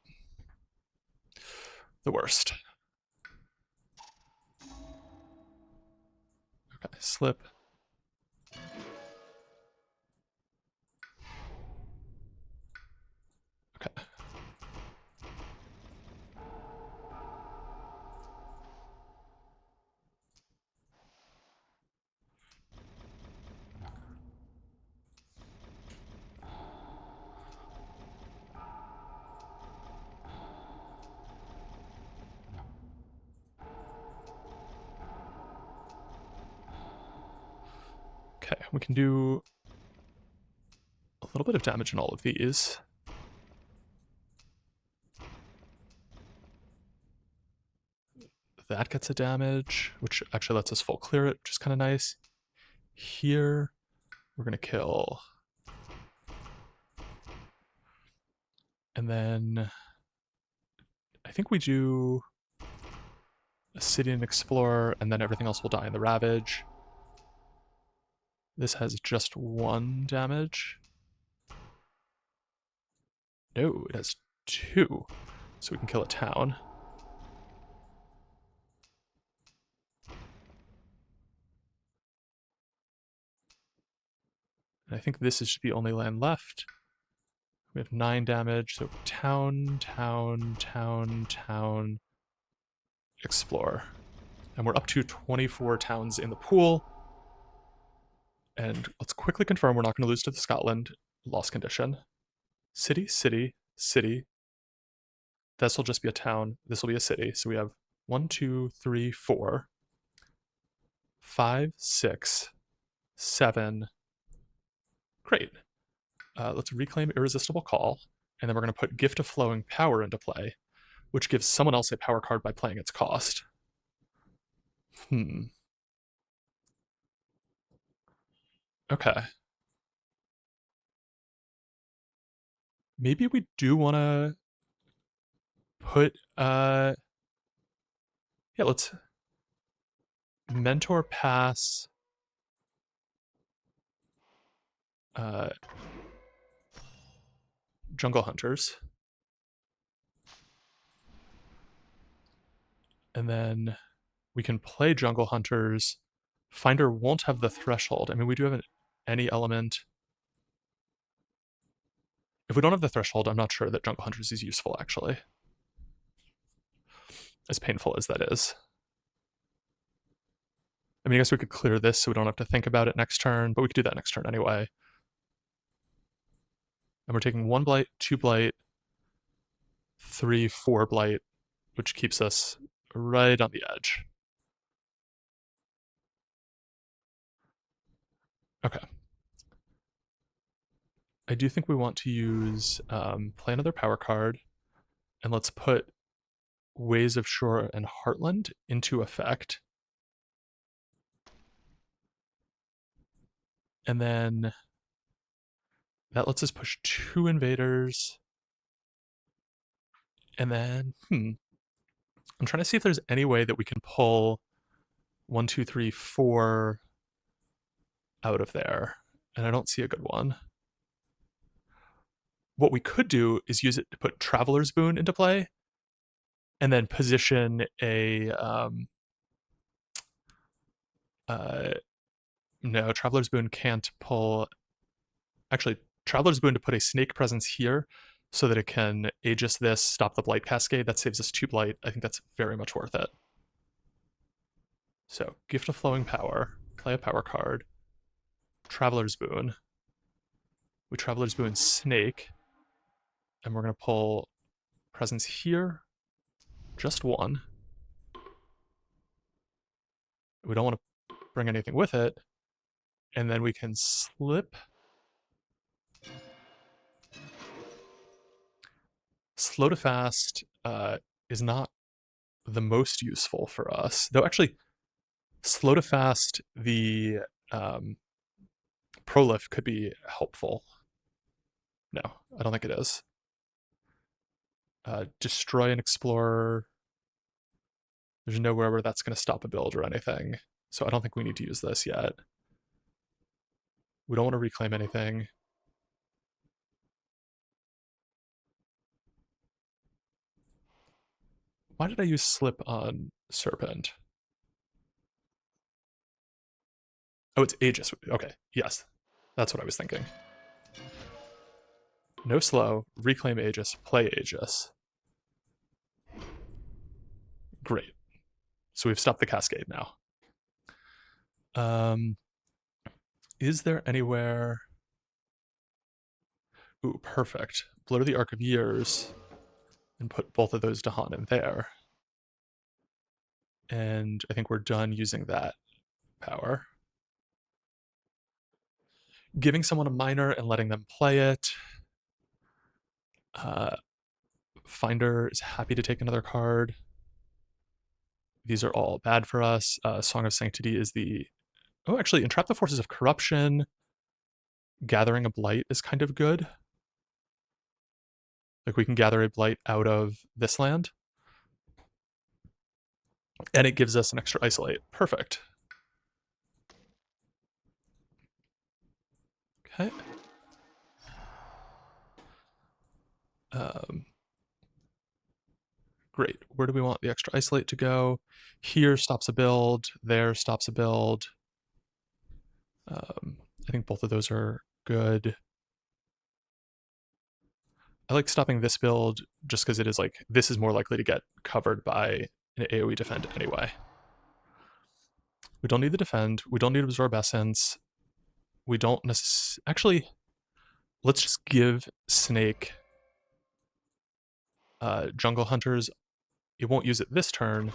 The worst. Okay, slip. Okay. Okay, we can do a little bit of damage in all of these. That gets a damage, which actually lets us full clear it, which is kind of nice. Here, we're going to kill. And then I think we do a City and Explorer, and then everything else will die in the Ravage. This has just 1 damage. No, it has 2. So we can kill a town. And I think this is the only land left. We have 9 damage, so town, town, town, town, explore. And we're up to 24 towns in the pool. And let's quickly confirm we're not going to lose to the Scotland loss condition. City, city, city. This will just be a town. This will be a city. So we have 1, 2, 3, 4, 5, 6, 7. Great. Let's reclaim Irresistible Call. And then we're going to put Gift of Flowing Power into play, which gives someone else a power card by playing its cost. Okay. Maybe we do want to put, yeah, let's mentor pass, Jungle Hunters. And then we can play Jungle Hunters. Finder won't have the threshold. I mean, we do have any element. If we don't have the threshold, I'm not sure that Jungle Hunters is useful, actually. As painful as that is. I mean, I guess we could clear this so we don't have to think about it next turn, but we could do that next turn anyway. And we're taking 1 blight, 2 blight, 3, 4 blight, which keeps us right on the edge. Okay. I do think we want to use play another power card, and let's put Ways of Shore and Heartland into effect. And then that lets us push 2 invaders. And then, I'm trying to see if there's any way that we can pull 1, 2, 3, 4 out of there. And I don't see a good one. What we could do is use it to put Traveler's Boon into play, and then position a, no, Traveler's Boon can't pull, actually, Traveler's Boon to put a Snake Presence here so that it can Aegis this, stop the Blight Cascade. That saves us 2 Blight. I think that's very much worth it. So, Gift of Flowing Power, play a power card, Traveler's Boon. We Traveler's Boon Snake, and we're going to pull Presence here, just 1. We don't want to bring anything with it, and then we can slip. Slow to fast is not the most useful for us, though actually slow to fast, the prolif could be helpful. No, I don't think it is. Destroy an Explorer. There's nowhere where that's going to stop a build or anything, so I don't think we need to use this yet. We don't want to reclaim anything. Why did I use Slip on Serpent? Oh, it's Aegis. Okay, yes. That's what I was thinking. No slow, reclaim Aegis, play Aegis. Great. So we've stopped the cascade now. Is there anywhere... Ooh, perfect. Blur the Arc of Years and put both of those Dahan in there. And I think we're done using that power. Giving someone a minor and letting them play it. Finder is happy to take another card. These are all bad for us. Song of Sanctity is the... Oh, actually, Entrap the Forces of Corruption. Gathering a Blight is kind of good. Like, we can gather a Blight out of this land. And it gives us an extra Isolate. Perfect. Okay. Great. Where do we want the extra Isolate to go? Here stops a build. There stops a build. I think both of those are good. I like stopping this build just because it is like, this is more likely to get covered by an AoE defend anyway. We don't need the defend. We don't need absorb essence. We don't necessarily... Actually, let's just give Snake Jungle Hunters. It won't use it this turn,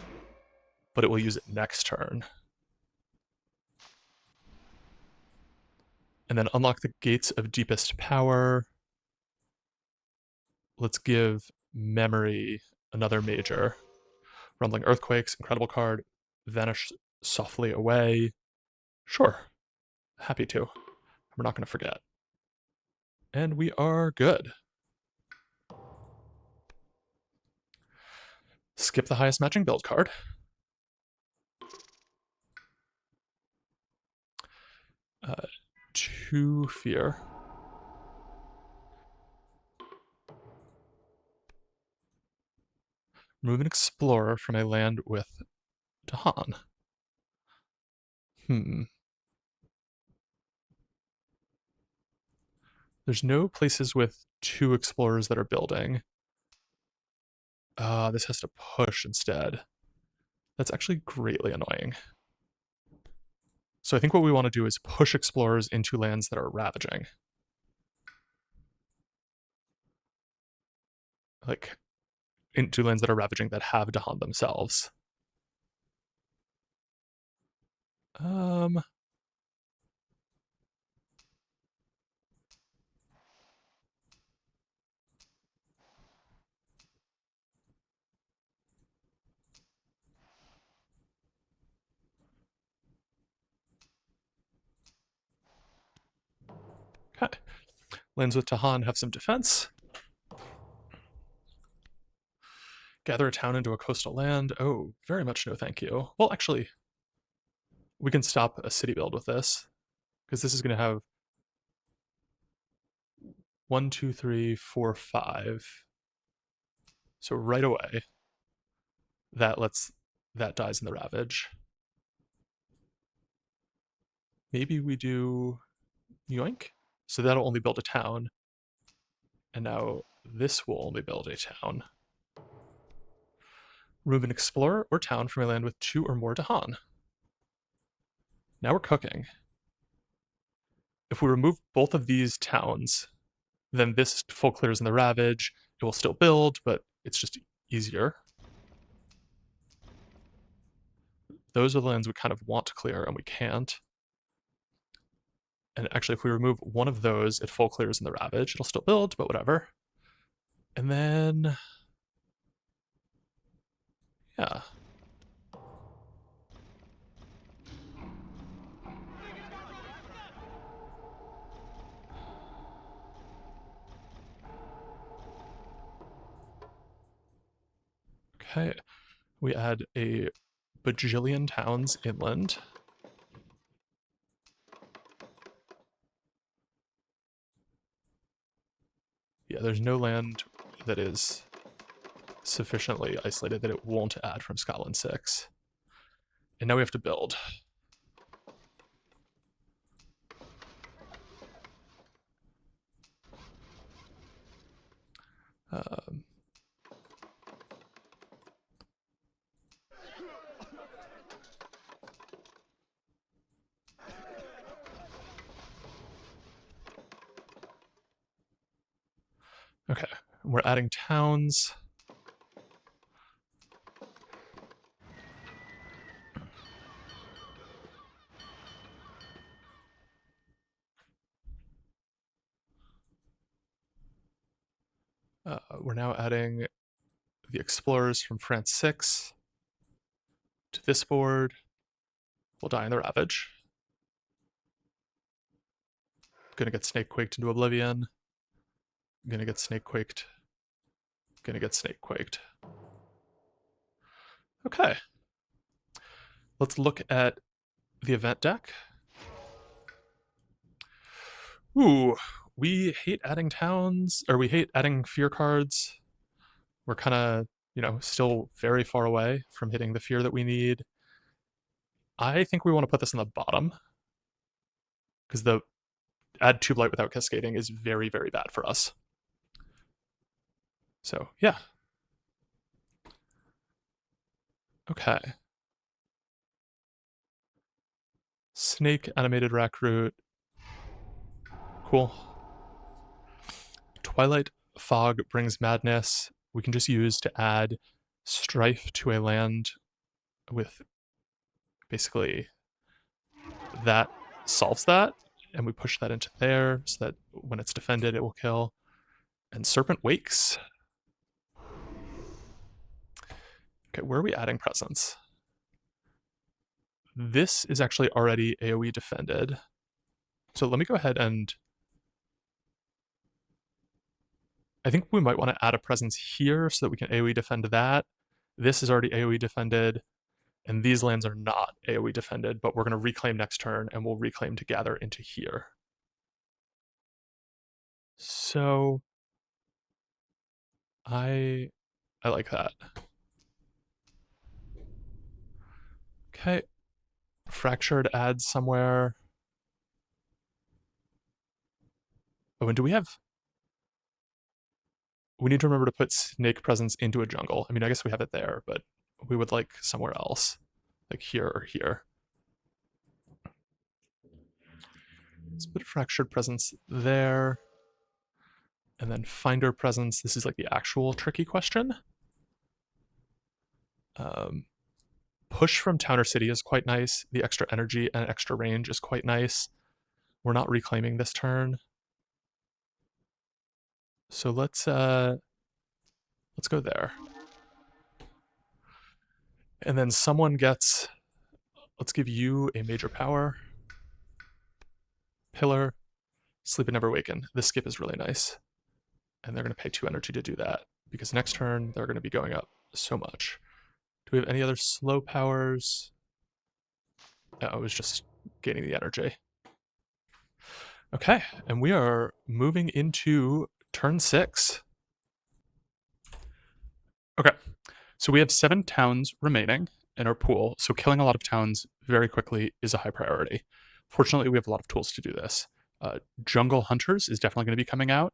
but it will use it next turn. And then unlock the Gates of Deepest Power. Let's give Memory another major. Rumbling Earthquakes, incredible card. Vanish softly away. Sure, happy to. We're not going to forget. And we are good. Skip the highest matching build card. Two fear. Remove an explorer from a land with Dahan. There's no places with two explorers that are building. This has to push instead. That's actually greatly annoying. So I think what we want to do is push explorers into lands that are ravaging. Like, into lands that are ravaging that have Dahan themselves. Okay. Lands with Dahan have some defense. Gather a town into a coastal land. Oh, very much no thank you. Well, actually, we can stop a city build with this, because this is going to have 1, 2, 3, 4, 5. So right away, that dies in the Ravage. Maybe we do Yoink? So that'll only build a town. And now this will only build a town. Remove an explorer or town from a land with 2 or more Dahan. Now we're cooking. If we remove both of these towns, then this full clears in the Ravage. It will still build, but it's just easier. Those are the lands we kind of want to clear, and we can't. And actually, if we remove one of those, it full clears in the Ravage. It'll still build, but whatever. And then... yeah. Okay. We add a bajillion towns inland. Yeah, there's no land that is sufficiently isolated that it won't add from Scotland 6. And now we have to build. Okay, we're adding towns. We're now adding the explorers from France 6 to this board. We'll die in the Ravage. Gonna get snake quaked into oblivion. Gonna get snake quaked. Gonna get snake quaked. Okay. Let's look at the event deck. Ooh, we hate adding towns, or we hate adding fear cards. We're kind of, still very far away from hitting the fear that we need. I think we want to put this in the bottom, because the add 2 blight without cascading is very, very bad for us. So, yeah. Okay. Snake, animated rackroot. Cool. Twilight Fog brings madness. We can just use to add strife to a land with basically that solves that. And we push that into there so that when it's defended, it will kill. And Serpent wakes. Okay, where are we adding presence? This is actually already AoE defended. So let me go ahead and I think we might want to add a presence here so that we can AoE defend that. This is already AoE defended, and these lands are not AoE defended, but we're going to reclaim next turn, and we'll reclaim to gather into here. So I like that. Okay, Fractured adds somewhere. Oh, and do we have... We need to remember to put Snake Presence into a jungle. I mean, I guess we have it there, but we would like somewhere else, like here or here. Let's put Fractured Presence there. And then Finder Presence. This is like the actual tricky question. Push from Towner City is quite nice. The extra energy and extra range is quite nice. We're not reclaiming this turn. So let's go there. And then someone gets, let's give you a major power. Pillar, Sleep and Never Waken. This skip is really nice. And they're going to pay 2 energy to do that, because next turn they're going to be going up so much. Do we have any other slow powers? No, it was just gaining the energy. Okay, and we are moving into turn 6. Okay, so we have 7 towns remaining in our pool, so killing a lot of towns very quickly is a high priority. Fortunately, we have a lot of tools to do this. Jungle Hunters is definitely going to be coming out.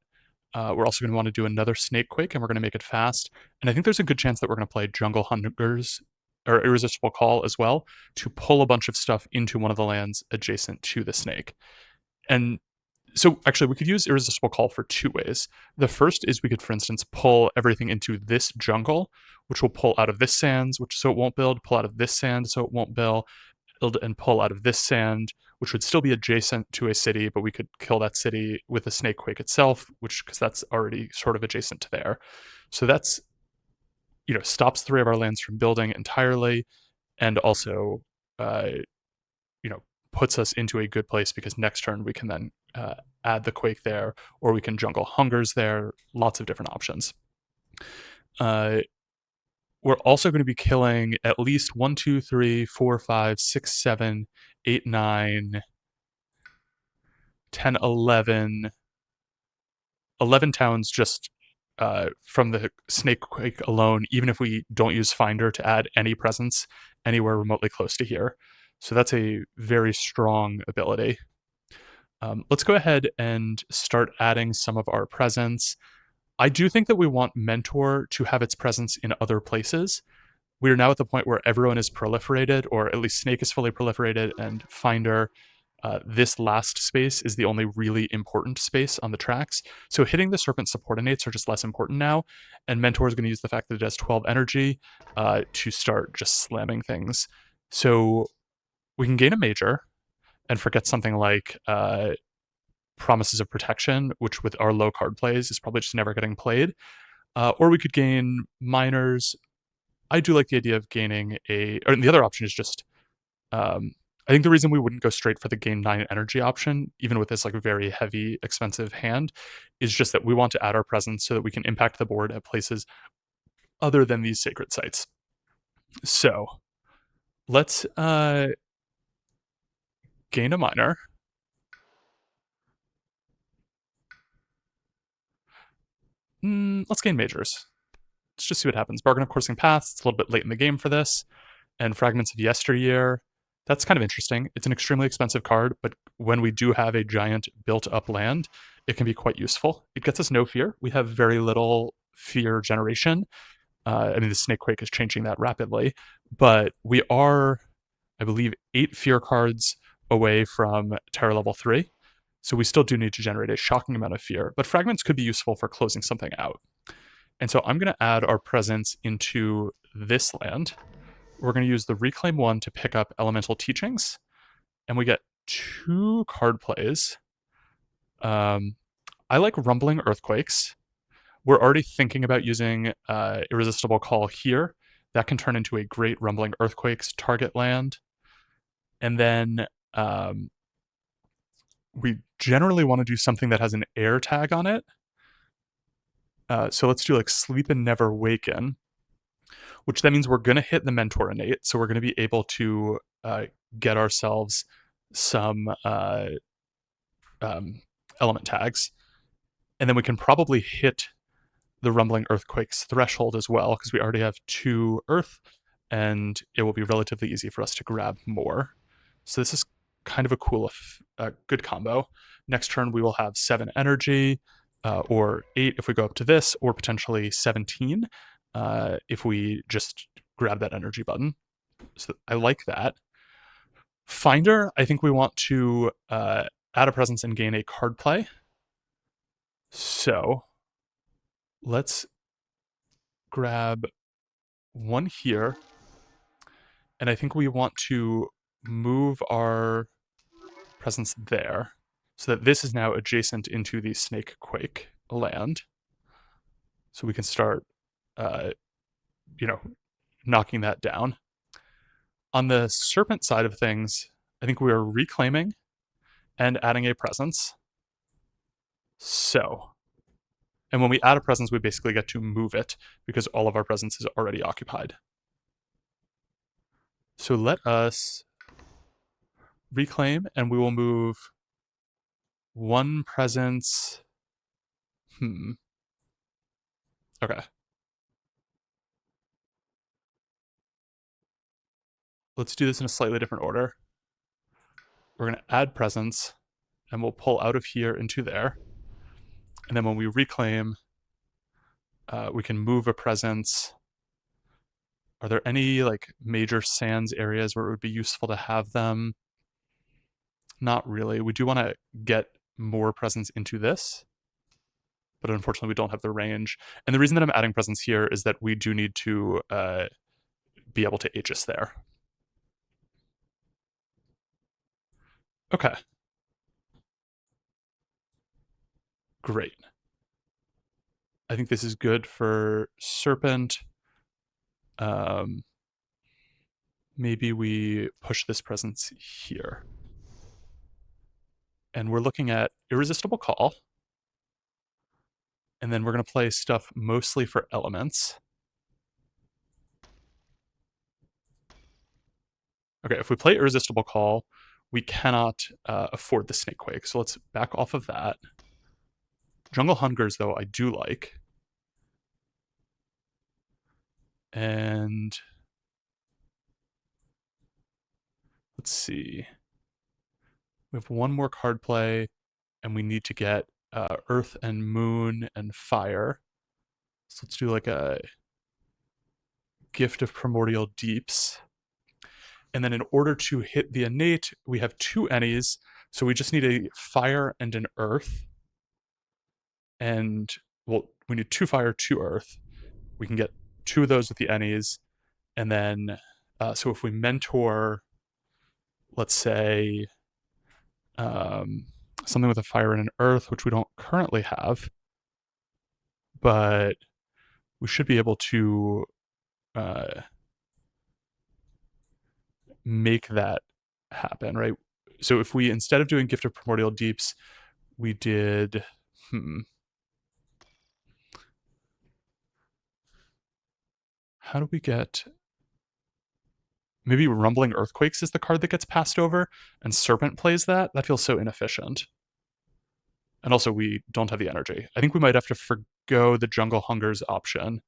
We're also going to want to do another Snake Quake, and we're going to make it fast. And I think there's a good chance that we're going to play Jungle Hunters or Irresistible Call as well to pull a bunch of stuff into one of the lands adjacent to the snake. And so actually we could use Irresistible Call for 2 ways. The first is we could, for instance, pull everything into this jungle, which will pull out of this sand, so it won't build, pull out of this sand so it won't build, and pull out of this sand, which would still be adjacent to a city, but we could kill that city with a Snake Quake itself, because that's already sort of adjacent to there. So that's, stops 3 of our lands from building entirely, and also, puts us into a good place, because next turn we can then add the Quake there, or we can jungle Hungers there, lots of different options. We're also going to be killing at least 1, 2, 3, 4, 5, 6, 7, 8, 9, 10, 11 towns just from the Snake Quake alone, even if we don't use Finder to add any presence anywhere remotely close to here. So that's a very strong ability. Let's go ahead and start adding some of our presence. I do think that we want Mentor to have its presence in other places. We are now at the point where everyone is proliferated, or at least Snake is fully proliferated, and Finder, this last space is the only really important space on the tracks. So hitting the Serpent subordinates are just less important now, and Mentor is going to use the fact that it has 12 energy to start just slamming things. So we can gain a major and forget something like Promises of Protection, which with our low card plays is probably just never getting played. Or we could gain minors. I do like the idea of gaining or the other option is just, I think the reason we wouldn't go straight for the gain 9 energy option, even with this like very heavy, expensive hand, is just that we want to add our presence so that we can impact the board at places other than these sacred sites. So let's gain a minor. Let's gain majors. Let's just see what happens. Bargain of Coursing Paths, it's a little bit late in the game for this. And Fragments of Yesteryear, that's kind of interesting. It's an extremely expensive card, but when we do have a giant built-up land, it can be quite useful. It gets us no fear. We have very little fear generation. I mean, the Snake Quake is changing that rapidly, but we are, I believe, 8 fear cards away from terror level 3. So we still do need to generate a shocking amount of fear, but fragments could be useful for closing something out. And so I'm going to add our presence into this land. We're going to use the Reclaim 1 to pick up Elemental Teachings, and we get 2 card plays. I like Rumbling Earthquakes. We're already thinking about using Irresistible Call here. That can turn into a great Rumbling Earthquakes target land. And then we generally want to do something that has an air tag on it. So let's do like Sleep and Never Waken, which that means we're going to hit the Mentor Innate. So we're going to be able to get ourselves some element tags. And then we can probably hit the Rumbling Earthquakes threshold as well, because we already have 2 Earth, and it will be relatively easy for us to grab more. So this is kind of a cool, good combo. Next turn, we will have 7 energy, or 8 if we go up to this, or potentially 17 if we just grab that energy button. So I like that. Finder, I think we want to add a presence and gain a card play. So let's grab 1 here, and I think we want to move our presence there so that this is now adjacent into the Snake Quake land. So we can start, knocking that down. On the Serpent side of things, I think we are reclaiming and adding a presence. So, and when we add a presence, we basically get to move it because all of our presence is already occupied. So let us reclaim, and we will move 1 presence. Okay. Let's do this in a slightly different order. We're going to add presence, and we'll pull out of here into there. And then when we reclaim, we can move a presence. Are there any like major sands areas where it would be useful to have them? Not really. We do want to get more presence into this, but unfortunately we don't have the range. And the reason that I'm adding presence here is that we do need to be able to Aegis there. Okay. Great. I think this is good for Serpent. Maybe we push this presence here. And we're looking at Irresistible Call. And then we're going to play stuff mostly for elements. Okay, if we play Irresistible Call, we cannot afford the Snake Quake. So let's back off of that. Jungle Hungers, though, I do like. And let's see. We have 1 more card play, and we need to get Earth and Moon and Fire. So let's do like a Gift of Primordial Deeps. And then in order to hit the innate, we have 2 Ennies. So we just need a Fire and an Earth. And, well, we need 2 Fire, 2 Earth. We can get 2 of those with the Ennies. And then, so if we mentor, let's say, something with a Fire and an Earth, which we don't currently have, but we should be able to make that happen, right? So if we, instead of doing Gift of Primordial Deeps, we did, how do we get, maybe Rumbling Earthquakes is the card that gets passed over, and Serpent plays that? That feels so inefficient. And also, we don't have the energy. I think we might have to forgo the Jungle Hungers option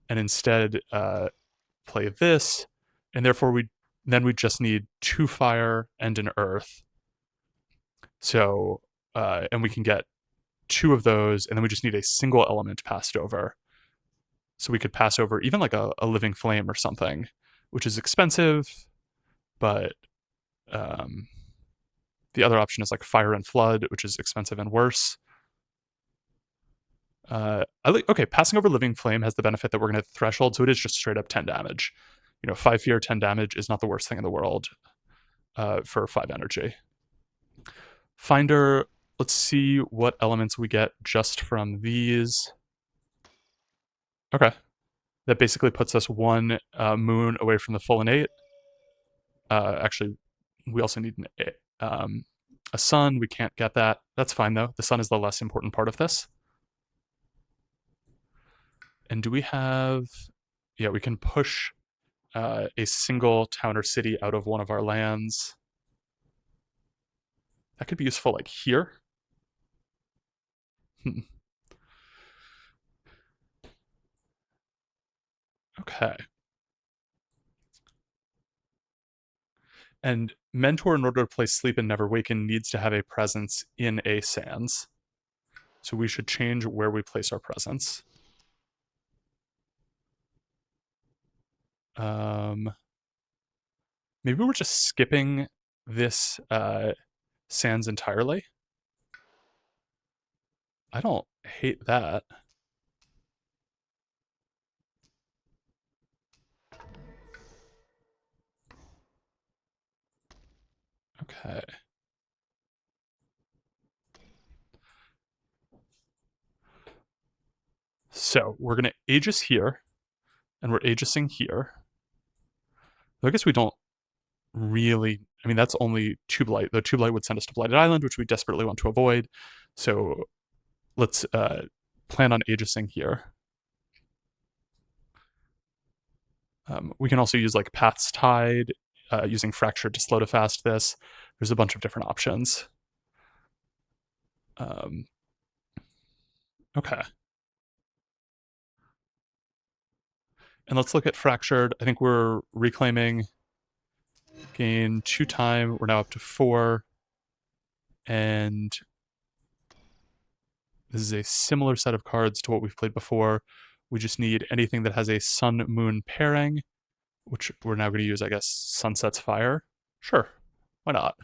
and instead play this, and therefore we just need 2 Fire and an Earth. So, and we can get 2 of those, and then we just need a single element passed over. So we could pass over even like a Living Flame or something, which is expensive, but the other option is like Fire and Flood, which is expensive and worse. Okay, passing over Living Flame has the benefit that we're going to hit the threshold, so it is just straight up 10 damage. 5 fear, 10 damage is not the worst thing in the world for 5 energy. Finder, let's see what elements we get just from these. Okay. That basically puts us 1 moon away from the full innate. Actually, we also need a sun. We can't get that. That's fine, though. The sun is the less important part of this. And do we have... Yeah, we can push a single town or city out of one of our lands. That could be useful, like, here. Okay. And Mentor, in order to play Sleep and Never Waken, needs to have a presence in a Sands. So we should change where we place our presence. Maybe we're just skipping this Sands entirely. I don't hate that. Okay. So we're going to Aegis here, and we're Aegising here. I guess we don't really... I mean, that's only Tube Light. The Tube Light would send us to Blighted Island, which we desperately want to avoid. So let's plan on Aegising here. We can also use like Path's Tide, using Fractured to slow to fast this. There's a bunch of different options. Okay. And let's look at Fractured. I think we're reclaiming, gain 2 time. We're now up to 4. And this is a similar set of cards to what we've played before. We just need anything that has a Sun-Moon pairing, which we're now going to use, I guess, Sunset's Fire. Sure, why not?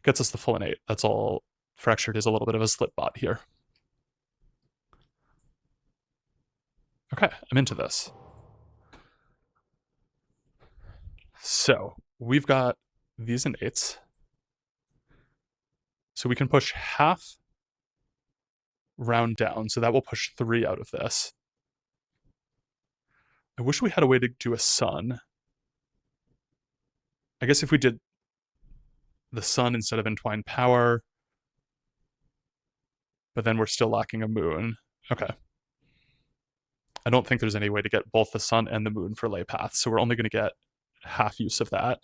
Gets us the full innate. That's all. Fractured is a little bit of a slip bot here. Okay, I'm into this. So we've got these innates. So we can push half round down, so that will push 3 out of this. I wish we had a way to do a sun. I guess if we did the sun instead of Entwined Power, but then we're still lacking a moon. Okay. I don't think there's any way to get both the sun and the moon for lay paths, so we're only going to get half use of that.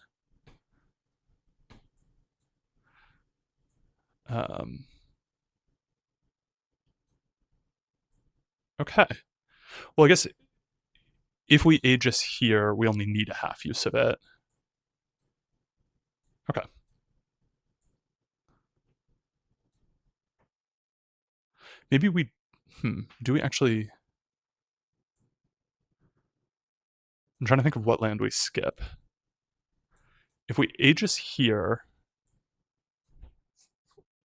Okay. Well, I guess if we Aegis here, we only need a half use of it. Okay. Maybe we... do we actually... I'm trying to think of what land we skip. If we Aegis here,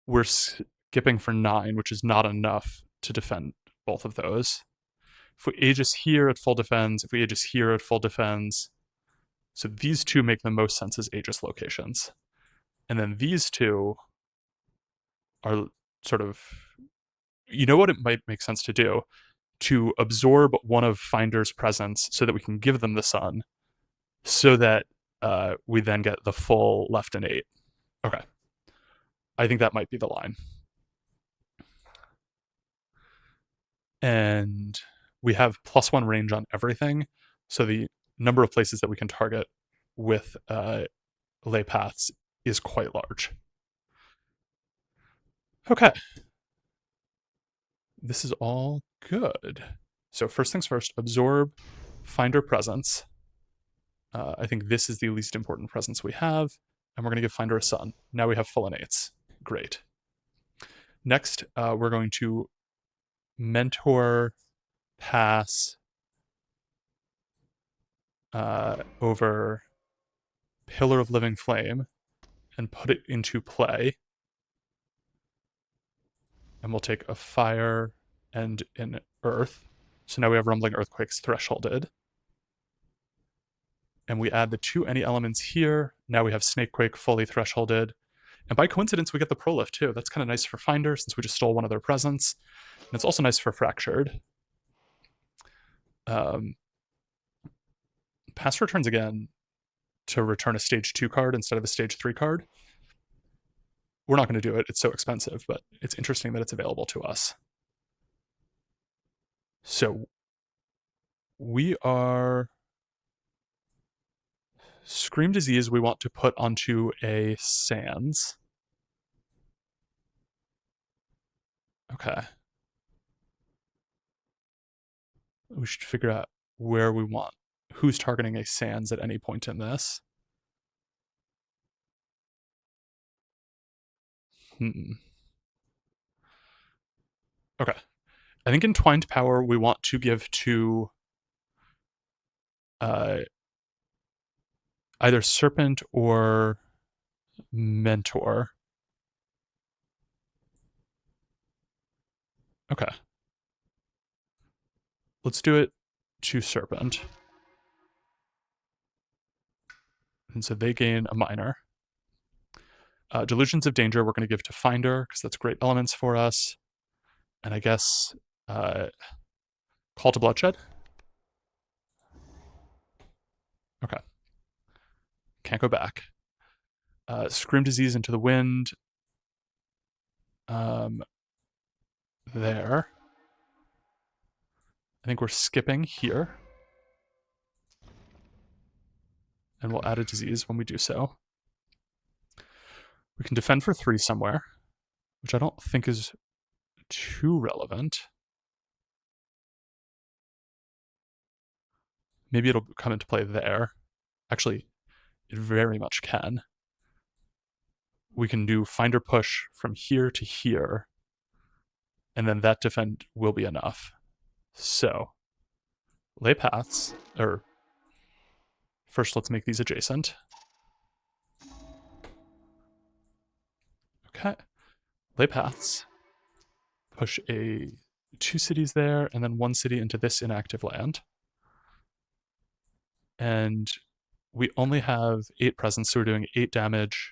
we're skipping for 9, which is not enough to defend both of those. If we Aegis here, it full defends. If we Aegis here, it full defends. So these two make the most sense as Aegis locations. And then these two are sort of... You know what it might make sense to do? To absorb one of Finder's presence so that we can give them the sun, so that we then get the full left innate. Okay. I think that might be the line. And we have +1 range on everything, so the number of places that we can target with lay paths is quite large. Okay. This is all good. So first things first, absorb Finder presence. I think this is the least important presence we have, and we're going to give Finder a sun. Now we have full innates. Great. Next, we're going to mentor, pass, over Pillar of Living Flame and put it into play. And we'll take a fire and an earth. So now we have Rumbling Earthquakes thresholded. And we add the 2 any elements here. Now we have Snakequake fully thresholded. And by coincidence, we get the Prolift too. That's kind of nice for Finder since we just stole one of their presents. And it's also nice for Fractured. Past returns again to return a stage 2 card instead of a stage 3 card. We're not going to do it. It's so expensive, but it's interesting that it's available to us. So we are Scream Disease we want to put onto a Sands. Okay. We should figure out where we want, who's targeting a Sands at any point in this. Okay. I think Entwined Power we want to give to either Serpent or Mentor. Okay. Let's do it to Serpent. And so they gain a minor. Delusions of Danger we're going to give to Finder because that's great elements for us. And I guess Call to Bloodshed. Okay. Can't go back. Scream Disease into the Wind. There. I think we're skipping here. And we'll add a disease when we do so. We can defend for 3 somewhere, which I don't think is too relevant. Maybe it'll come into play there. Actually, it very much can. We can do Finder Push from here to here, and then that defend will be enough. So, lay paths, or first let's make these adjacent. Okay, lay paths, push 2 cities there, and then 1 city into this inactive land. And we only have 8 presence, so we're doing 8 damage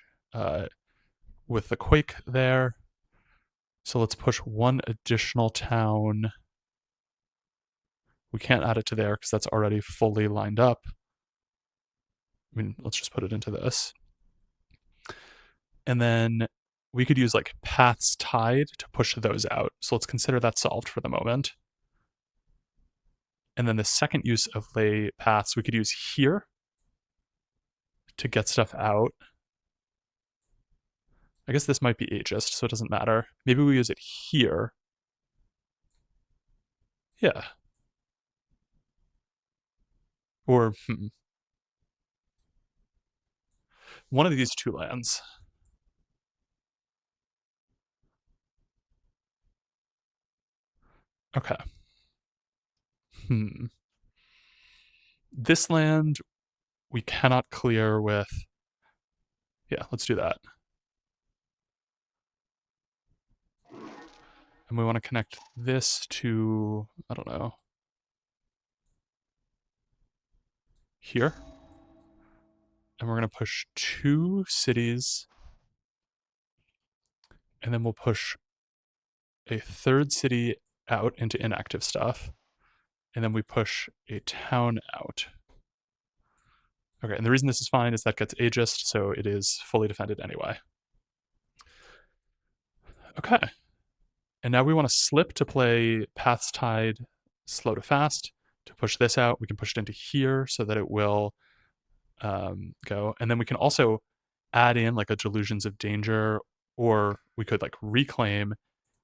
with the quake there. So let's push 1 additional town. We can't add it to there because that's already fully lined up. I mean, let's just put it into this. And then we could use like Paths Tide to push those out. So let's consider that solved for the moment. And then the second use of lay paths we could use here to get stuff out. I guess this might be ageist, so it doesn't matter. Maybe we use it here. Yeah. Or, one of these 2 lands. Okay. This land we cannot clear with... Yeah, let's do that. And we want to connect this to, I don't know, here. And we're going to push 2 cities. And then we'll push a 3rd city out into inactive stuff. And then we push a town out. Okay, and the reason this is fine is that gets ageist, so it is fully defended anyway. Okay. And now we want to slip to play Paths Tide, slow to fast. To push this out, we can push it into here so that it will go. And then we can also add in like a Delusions of Danger, or we could like reclaim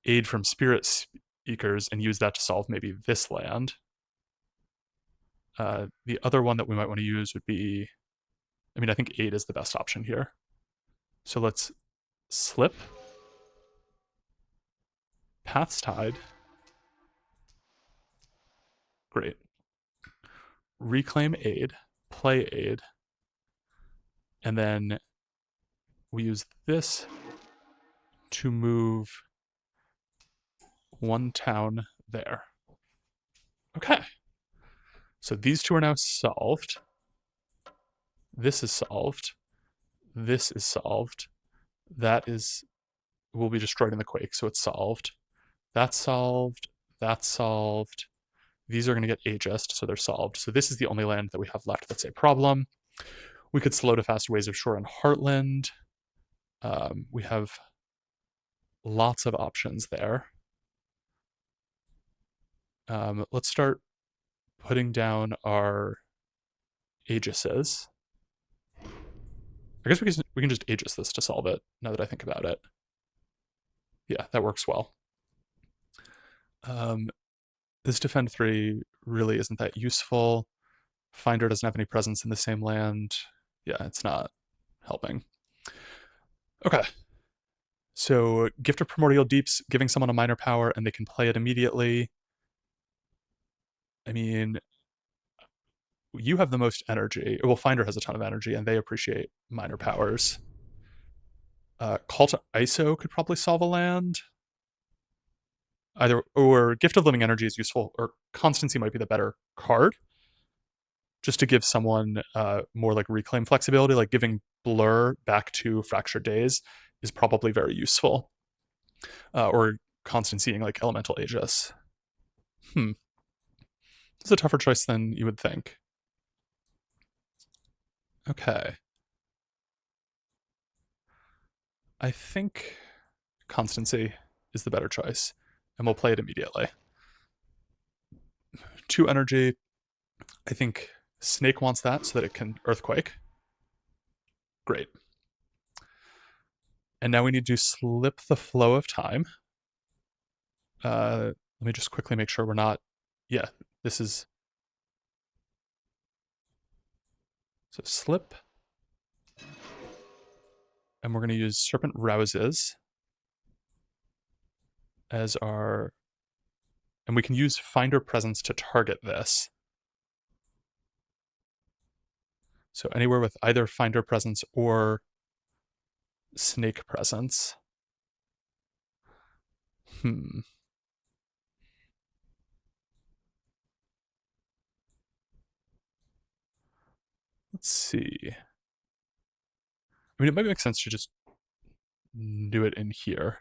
Aid from Spirit Speakers and use that to solve maybe this land. The other one that we might want to use would be, I mean, I think 8 is the best option here. So let's slip, Paths Tide. Great. Reclaim Aid, play aid, and then we use this to move one town there. Okay. So these two are now solved. This is solved. This is solved. That is, will be destroyed in the quake, so it's solved. That's solved. That's solved. These are going to get ageist, so they're solved. So this is the only land that we have left that's a problem. We could slow to fast ways of shore and Heartland. We have lots of options there. Let's start putting down our aegises. I guess we can just aegis this to solve it, now that I think about it. Yeah, that works well. This defend 3 really isn't that useful. Finder doesn't have any presence in the same land. Yeah, it's not helping. Okay. So Gift of Primordial Deeps, giving someone a minor power and they can play it immediately. I mean, you have the most energy. Well, Finder has a ton of energy and they appreciate minor powers. Call to ISO could probably solve a land. Either, or Gift of Living Energy is useful, or Constancy might be the better card. Just to give someone more like reclaim flexibility, like giving Blur back to Fractured Days is probably very useful. Or Constancying like Elemental Aegis. It's a tougher choice than you would think. Okay. I think Constancy is the better choice, and we'll play it immediately. 2 energy. I think Snake wants that so that it can Earthquake. Great. And now we need to slip the flow of time. Let me just quickly make sure we're not... Yeah, this is... So slip. And we're going to use Serpent Rouses as our... And we can use Finder Presence to target this. So anywhere with either Finder Presence or Snake Presence. Let's see. I mean, it might make sense to just do it in here.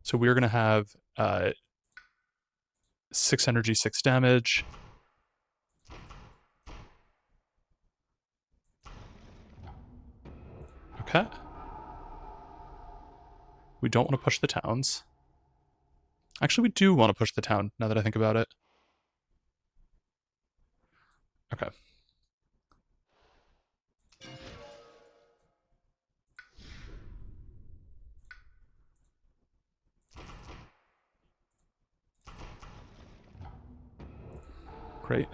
So we're going to have 6 energy, 6 damage. Okay. We don't want to push the towns. Actually, we do want to push the town, now that I think about it. Okay. Great.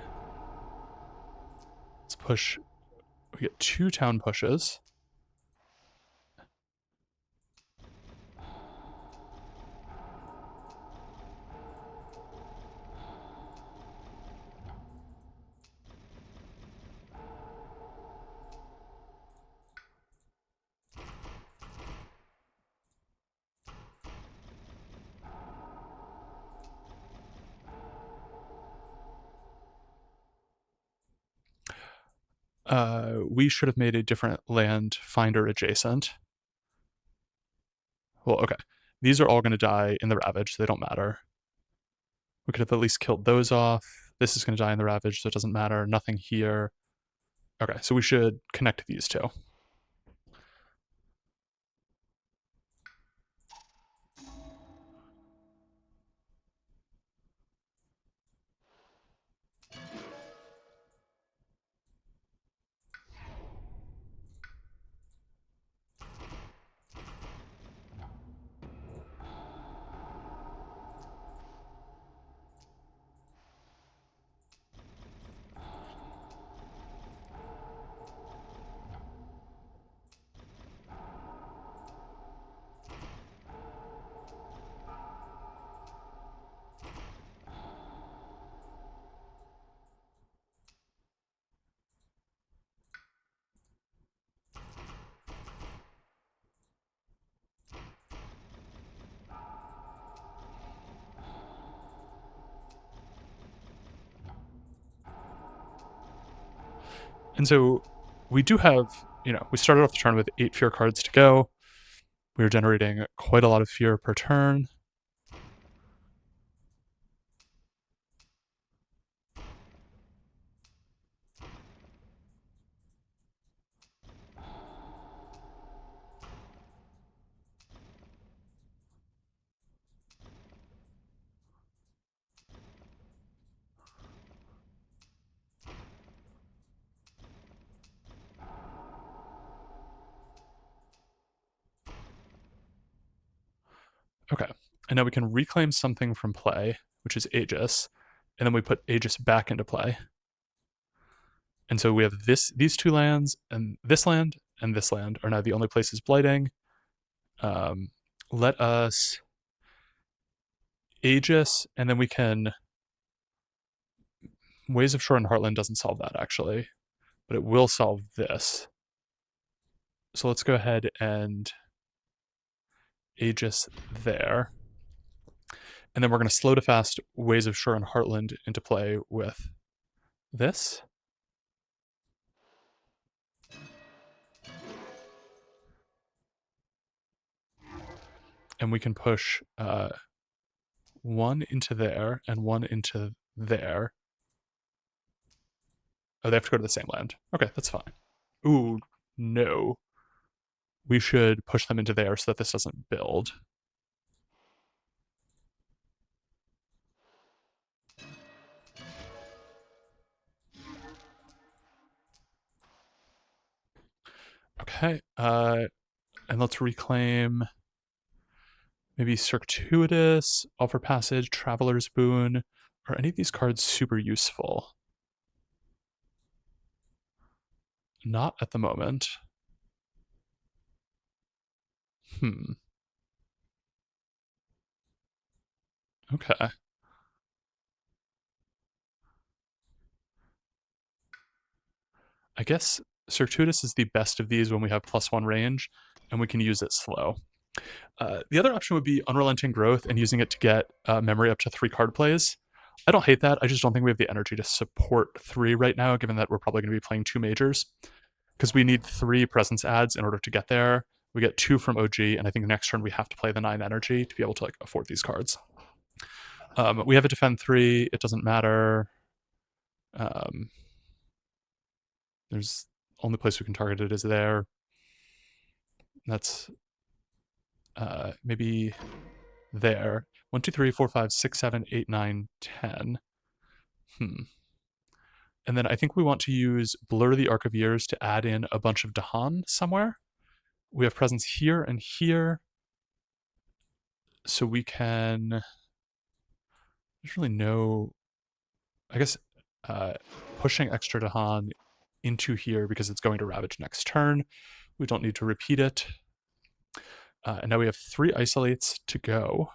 Let's push. We get 2 town pushes. We should have made a different land finder adjacent. Well, okay. These are all going to die in the Ravage, so they don't matter. We could have at least killed those off. This is going to die in the Ravage, so it doesn't matter. Nothing here. Okay, so we should connect these 2. And so we do have, we started off the turn with 8 fear cards to go. We are generating quite a lot of fear per turn. Okay, and now we can reclaim something from play, which is Aegis, and then we put Aegis back into play. And so we have these 2 lands, and this land are now the only places blighting. Let us Aegis, and then we can... Ways of Shore and Heartland doesn't solve that, actually, but it will solve this. So let's go ahead and Aegis there. And then we're going to slow to fast Ways of Shore and Heartland into play with this. And we can push 1 into there and 1 into there. Oh, they have to go to the same land. Okay, that's fine. Ooh, no. We should push them into there so that this doesn't build. Okay, and let's reclaim maybe Circuitous, Offer Passage, Traveler's Boon. Are any of these cards super useful? Not at the moment. Okay. I guess Circuitous is the best of these when we have +1 range, and we can use it slow. The other option would be Unrelenting Growth and using it to get memory up to 3 card plays. I don't hate that. I just don't think we have the energy to support 3 right now, given that we're probably going to be playing 2 majors. Because we need 3 presence ads in order to get there. We get 2 from OG, and I think next turn we have to play the 9 energy to be able to afford these cards. We have a defend 3. It doesn't matter. There's only place we can target it is there. That's maybe there. 1, 2, 3, 4, 5, 6, 7, 8, 9, 10. And then I think we want to use Blur the Arc of Years to add in a bunch of Dahan somewhere. We have presence here and here. So we can... There's really no... I guess pushing extra Dahan into here because it's going to Ravage next turn. We don't need to repeat it. And now we have 3 Isolates to go.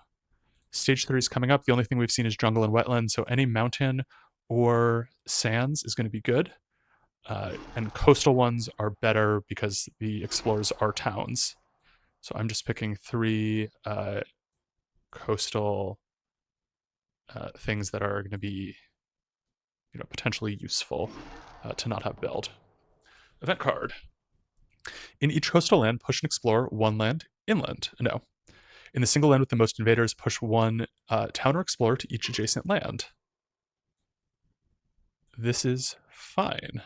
Stage 3 is coming up. The only thing we've seen is jungle and wetland, so any mountain or sands is going to be good. And coastal ones are better because the explorers are towns. So I'm just picking 3 coastal things that are going to be, potentially useful to not have build. Event card. In each coastal land, push and explore 1 land inland. No. In the single land with the most invaders, push 1 town or explorer to each adjacent land. This is fine.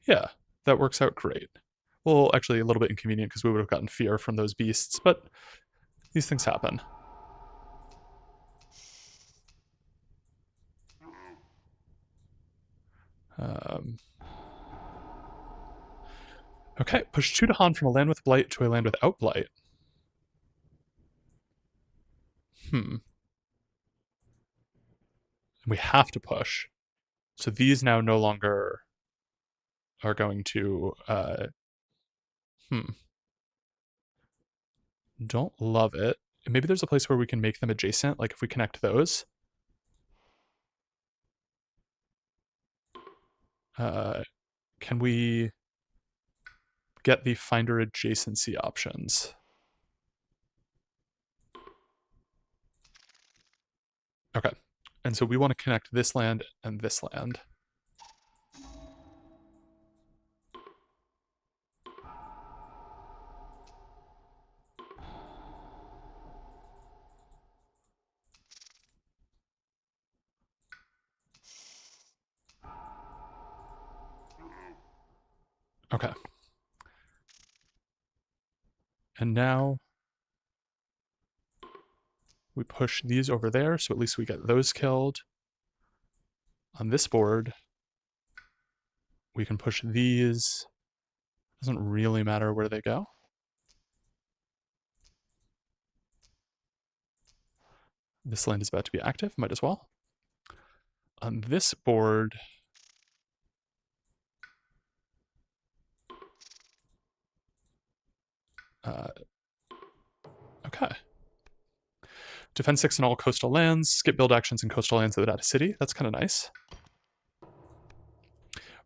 Yeah, that works out great. Well, actually a little bit inconvenient because we would have gotten fear from those beasts, but these things happen. Okay, push 2 Dahan from a land with blight to a land without blight. We have to push. So these now no longer are going to... Don't love it. Maybe there's a place where we can make them adjacent, like if we connect those. Can we get the finder adjacency options? Okay. And so we want to connect this land and this land. Okay. And now we push these over there, so at least we get those killed. On this board, we can push these. Doesn't really matter where they go. This land is about to be active, might as well. On this board, okay. Defend 6 in all coastal lands, skip build actions in coastal lands without a city. That's kind of nice.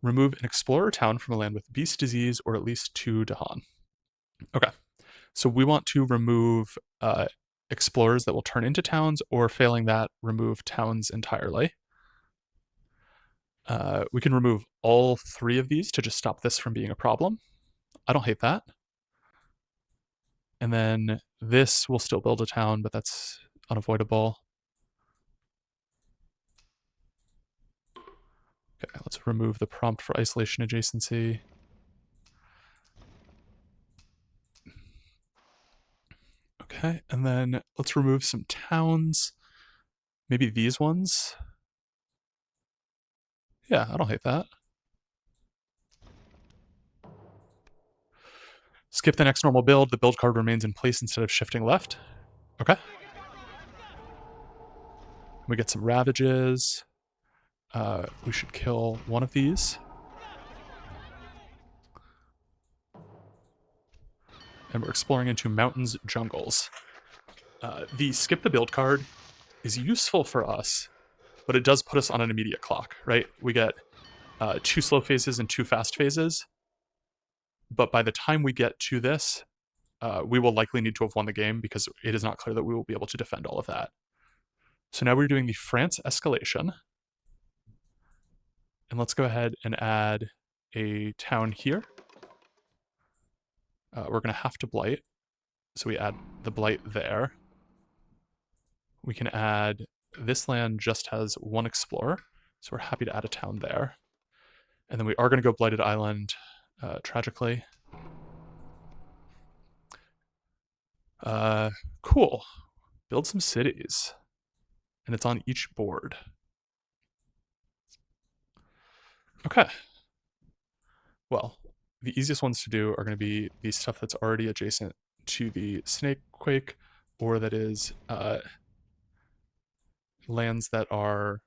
Remove an explorer town from a land with beast disease or at least 2 Dahan. Okay, so we want to remove explorers that will turn into towns, or failing that, remove towns entirely. We can remove all 3 of these to just stop this from being a problem. I don't hate that. And then this will still build a town, but that's unavoidable. Okay, let's remove the prompt for isolation adjacency. Okay, and then let's remove some towns. Maybe these ones. Yeah, I don't hate that. Skip the next normal build. The build card remains in place instead of shifting left. Okay. We get some ravages. We should kill one of these. And we're exploring into mountains, jungles. The skip the build card is useful for us, but it does put us on an immediate clock, right? We get 2 slow phases and 2 fast phases. But by the time we get to this, we will likely need to have won the game because it is not clear that we will be able to defend all of that. So now we're doing the France escalation. And let's go ahead and add a town here. We're going to have to blight. So we add the blight there. We can add, this land just has 1 explorer. So we're happy to add a town there. And then we are going to go Blighted Island, tragically. Cool. Build some cities. And it's on each board. Okay. Well, the easiest ones to do are going to be the stuff that's already adjacent to the snake quake, or that is lands that are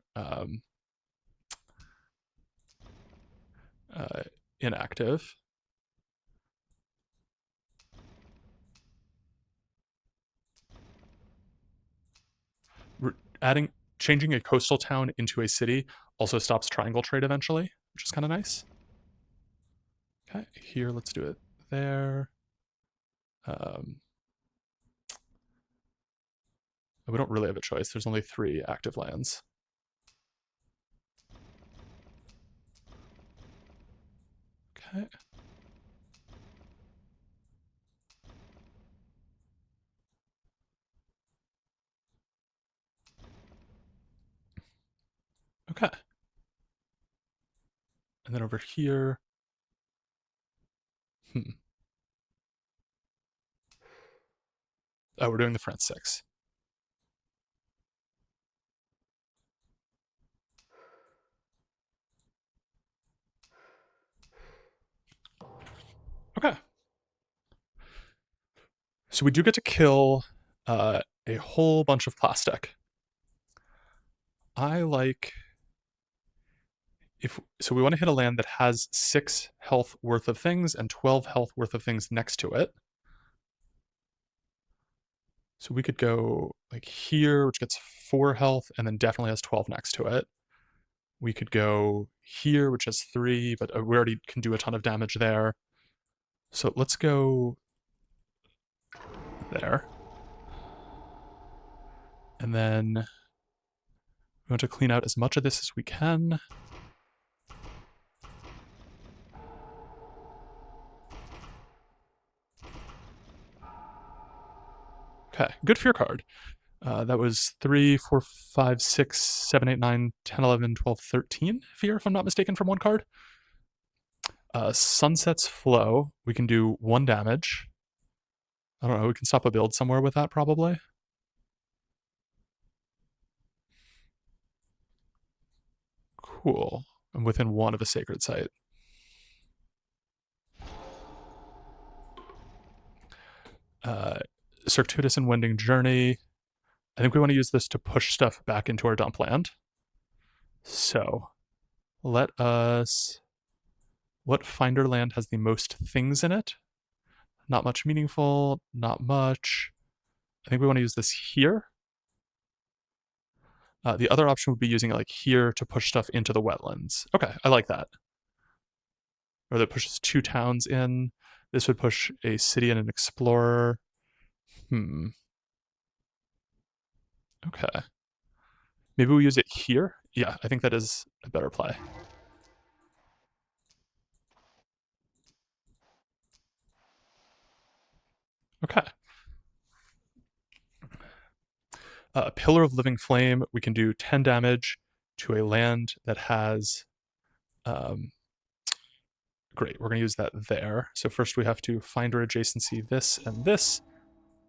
inactive. Changing a coastal town into a city also stops triangle trade eventually, which is kind of nice. Okay, here, let's do it there. We don't really have a choice. There's only 3 active lands. Okay. Okay. And then over here, oh, we're doing the France 6. Okay. So we do get to kill a whole bunch of plastic. I like, so we want to hit a land that has 6 health worth of things and 12 health worth of things next to it. So we could go like here, which gets 4 health and then definitely has 12 next to it. We could go here, which has 3, but we already can do a ton of damage there. So let's go there. And then We want to clean out as much of this as we can. Okay, good fear card. That was 3, 4, 5, 6, 7, 8, 9, 10, 11, 12, 13 fear, if I'm not mistaken, from one card. Sunset's Flow. We can do 1 damage. I don't know, we can stop a build somewhere with that, probably. Cool. I'm within 1 of a sacred site. Circuitous and Wending Journey. I think we want to use this to push stuff back into our dump land. So, let us... What Finder land has the most things in it? Not much meaningful, not much. I think we want to use this here. The other option would be using it like here to push stuff into the wetlands. Okay, I like that. Or that pushes 2 towns in. This would push a city and an explorer. Okay. Maybe we use it here? Yeah, I think that is a better play. Okay. Pillar of Living Flame, we can do 10 damage to a land that has... great, we're going to use that there. So first we have to Finder adjacency this,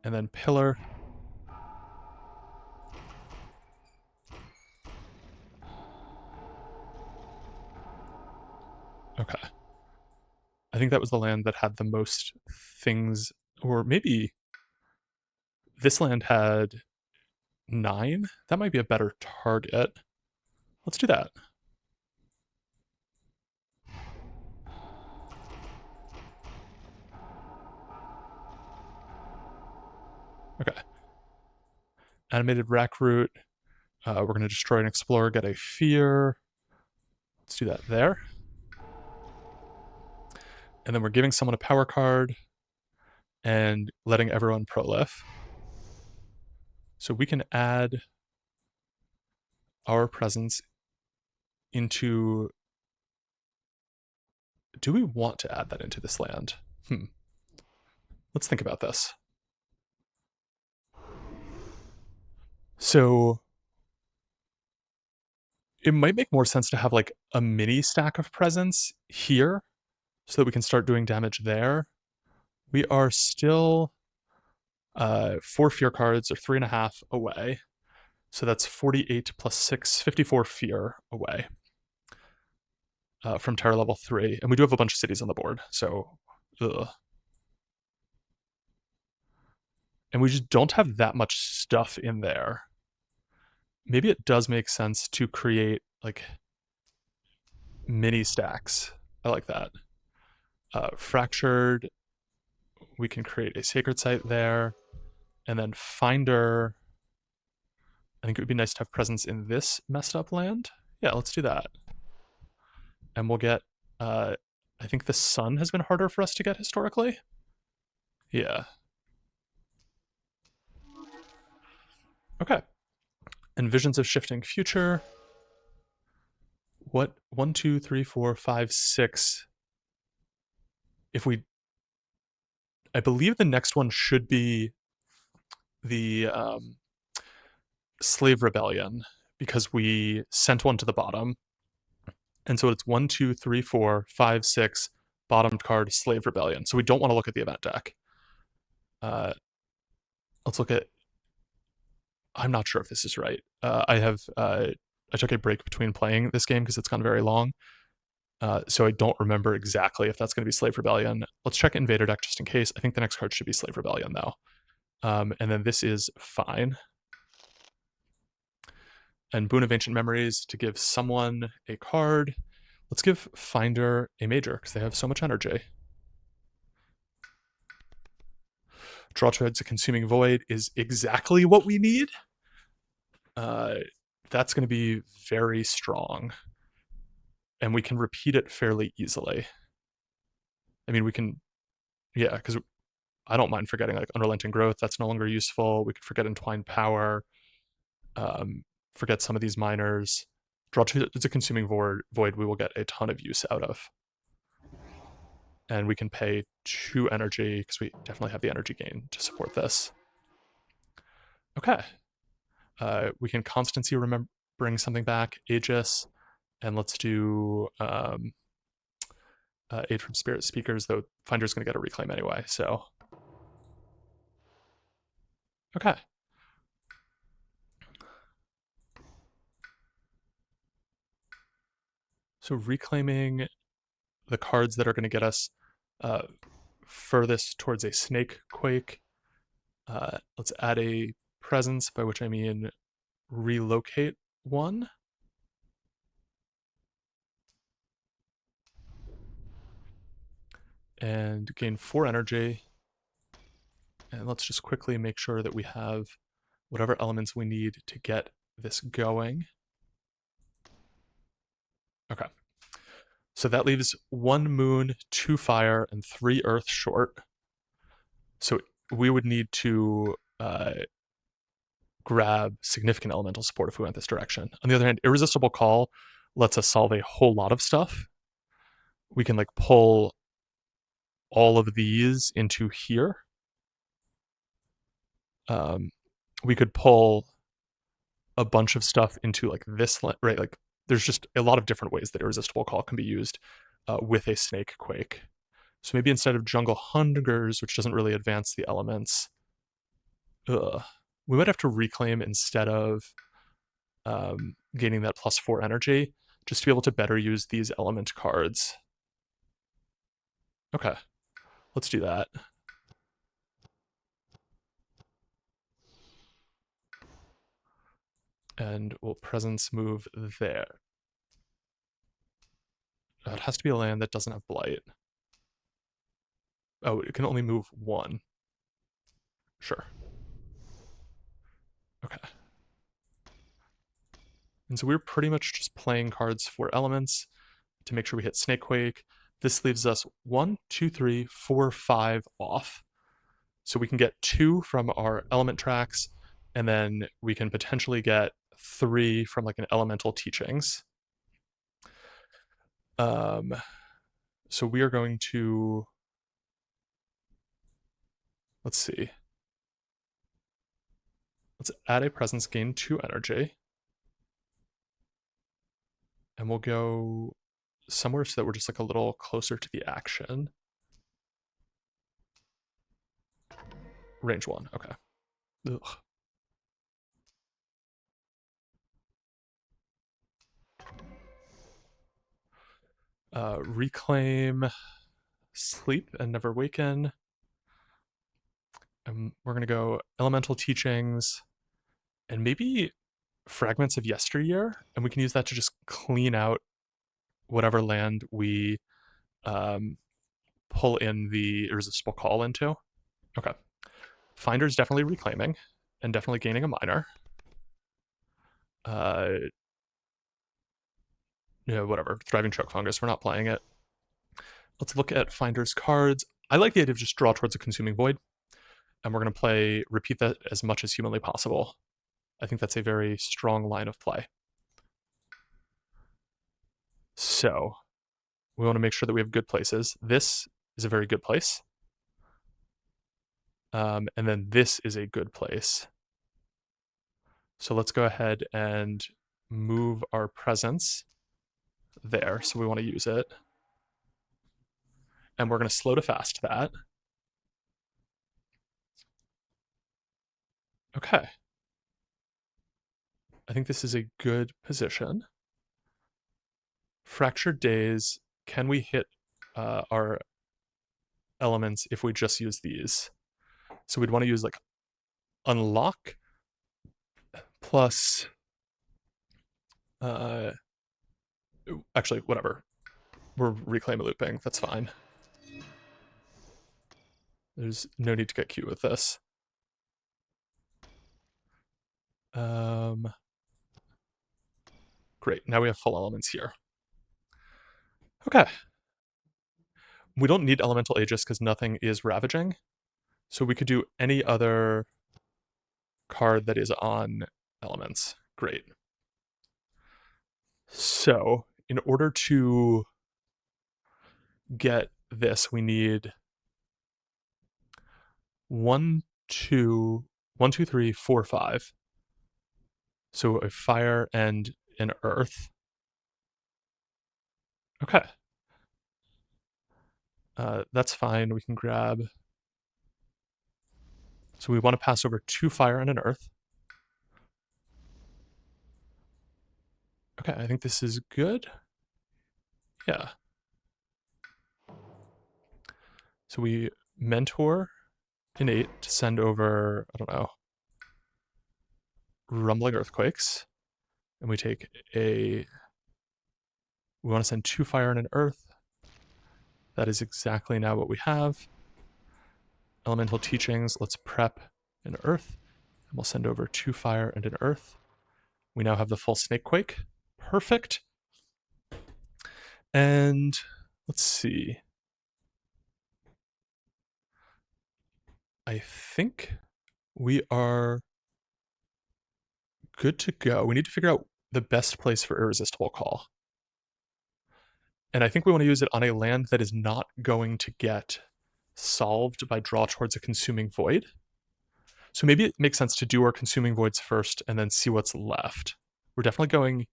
and then Pillar. Okay. I think that was the land that had the most things, or maybe this land had 9? That might be a better target. Let's do that. Okay. Animated Rack Root. We're going to destroy an explorer, get a fear. Let's do that there. And then we're giving someone a power card and letting everyone prolif. So we can add our presence into... Do we want to add that into this land? Let's think about this. So it might make more sense to have like a mini stack of presence here so that we can start doing damage there. We are still 4 fear cards, or 3.5 away. So that's 48 plus 6, 54 fear away from terror level 3. And we do have a bunch of cities on the board, so ugh. And we just don't have that much stuff in there. Maybe it does make sense to create like mini stacks. I like that. Fractured, we can create a sacred site there. And then Finder, I think it would be nice to have presence in this messed up land. Yeah, let's do that. And we'll get, I think the sun has been harder for us to get historically. Yeah. Okay. And Visions of Shifting Future. What? 1, 2, 3, 4, 5, 6. If we... I believe the next one should be the Slave Rebellion, because we sent one to the bottom. And so it's 1, 2, 3, 4, 5, 6, bottomed card, Slave Rebellion. So we don't want to look at the event deck. Let's look at... I'm not sure if this is right. I took a break between playing this game because it's gone very long. So I don't remember exactly if that's going to be Slave Rebellion. Let's check Invader deck just in case. I think the next card should be Slave Rebellion, though. And then this is fine. And Boon of Ancient Memories to give someone a card. Let's give Finder a major because they have so much energy. Draw towards a Consuming Void is exactly what we need. That's going to be very strong. And we can repeat it fairly easily. I mean, we can... Yeah, because I don't mind forgetting like Unrelenting Growth. That's no longer useful. We could forget Entwined Power. forget some of these miners. Draw two, it's a consuming void we will get a ton of use out of. And we can pay 2 energy, because we definitely have the energy gain to support this. Okay. We can constancy bring something back, Aegis, and let's do aid from spirit speakers, though Finder's going to get a reclaim anyway, so. Okay. So reclaiming the cards that are going to get us furthest towards a snake quake. Let's add a presence, by which I mean relocate 1. And gain 4 energy. And let's just quickly make sure that we have whatever elements we need to get this going. Okay. So that leaves 1 moon, 2 fire, and 3 earth short. So we would need to grab significant elemental support if we went this direction. On the other hand, Irresistible Call lets us solve a whole lot of stuff. We can like pull all of these into here. We could pull a bunch of stuff into like this, right? Like there's just a lot of different ways that Irresistible Call can be used with a snake quake. So maybe instead of Jungle Hungers, which doesn't really advance the elements, we might have to reclaim instead of gaining that +4 energy, just to be able to better use these element cards. Okay, let's do that. And we'll presence move there. It has to be a land that doesn't have blight. Oh, it can only move 1. Sure. Okay. And so we're pretty much just playing cards for elements to make sure we hit Snakequake. This leaves us 1, 2, 3, 4, 5 off. So we can get 2 from our element tracks, and then we can potentially get 3 from like an elemental teachings. So we are going to, let's see. Let's add a presence, gain 2 energy. And we'll go somewhere so that we're just like a little closer to the action. Range 1, okay. Ugh. Reclaim, sleep, and never waken. And we're gonna go elemental teachings, and maybe fragments of yesteryear, and we can use that to just clean out whatever land we pull in the irresistible call into. Okay. Finder's definitely reclaiming, and definitely gaining a minor. Whatever. Thriving choke fungus. We're not playing it. Let's look at Finder's cards. I like the idea of just draw towards a consuming void, and we're going to repeat that as much as humanly possible. I think that's a very strong line of play. So we want to make sure that we have good places. This is a very good place. And then this is a good place. So let's go ahead and move our presence there. So we want to use it. And we're going to slow to fast that. Okay. I think this is a good position. Fractured Days, can we hit our elements if we just use these? So we'd want to use like unlock plus actually whatever. We're reclaim looping, that's fine. There's no need to get cute with this. Great, now we have full elements here. Okay. We don't need elemental Aegis because nothing is ravaging. So we could do any other card that is on elements. Great. So in order to get this, we need 1, 2, 1, 2, 3, 4, 5. So a fire and an earth. Okay. That's fine. We can grab. So we want to pass over 2 fire and an earth. Okay, I think this is good. Yeah. So we mentor innate to send over, I don't know, rumbling earthquakes. And we take we want to send 2 fire and an earth. That is exactly now what we have. Elemental teachings, let's prep an earth. And we'll send over 2 fire and an earth. We now have the full snake quake. Perfect. And let's see. I think we are good to go. We need to figure out the best place for Irresistible Call. And I think we want to use it on a land that is not going to get solved by draw towards a Consuming Void. So maybe it makes sense to do our Consuming Voids first and then see what's left. We're definitely going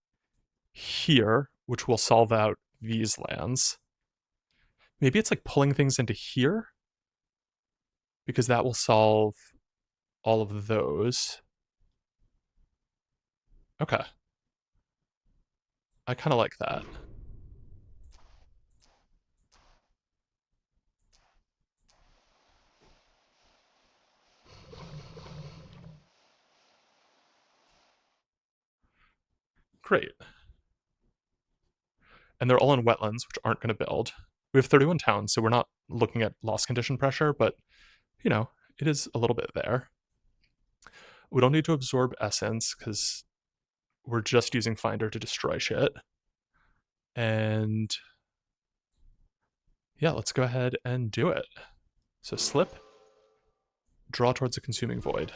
here, which will solve out these lands. Maybe it's like pulling things into here, because that will solve all of those. Okay. I kind of like that. Great. And they're all in wetlands, which aren't going to build. We have 31 towns, so we're not looking at loss condition pressure, but, you know, it is a little bit there. We don't need to absorb essence, because we're just using Finder to destroy shit. And yeah, let's go ahead and do it. So slip, draw towards a Consuming Void.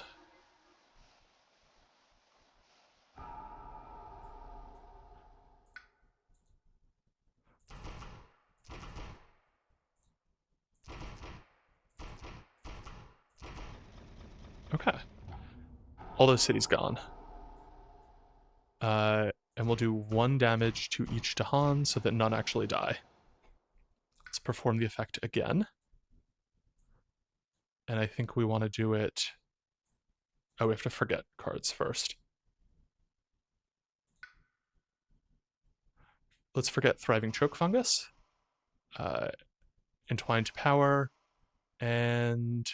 Okay. All those cities gone. And we'll do 1 damage to each Dahan so that none actually die. Let's perform the effect again. And I think we want to do it. Oh, we have to forget cards first. Let's forget Thriving Choke Fungus, Entwined Power, and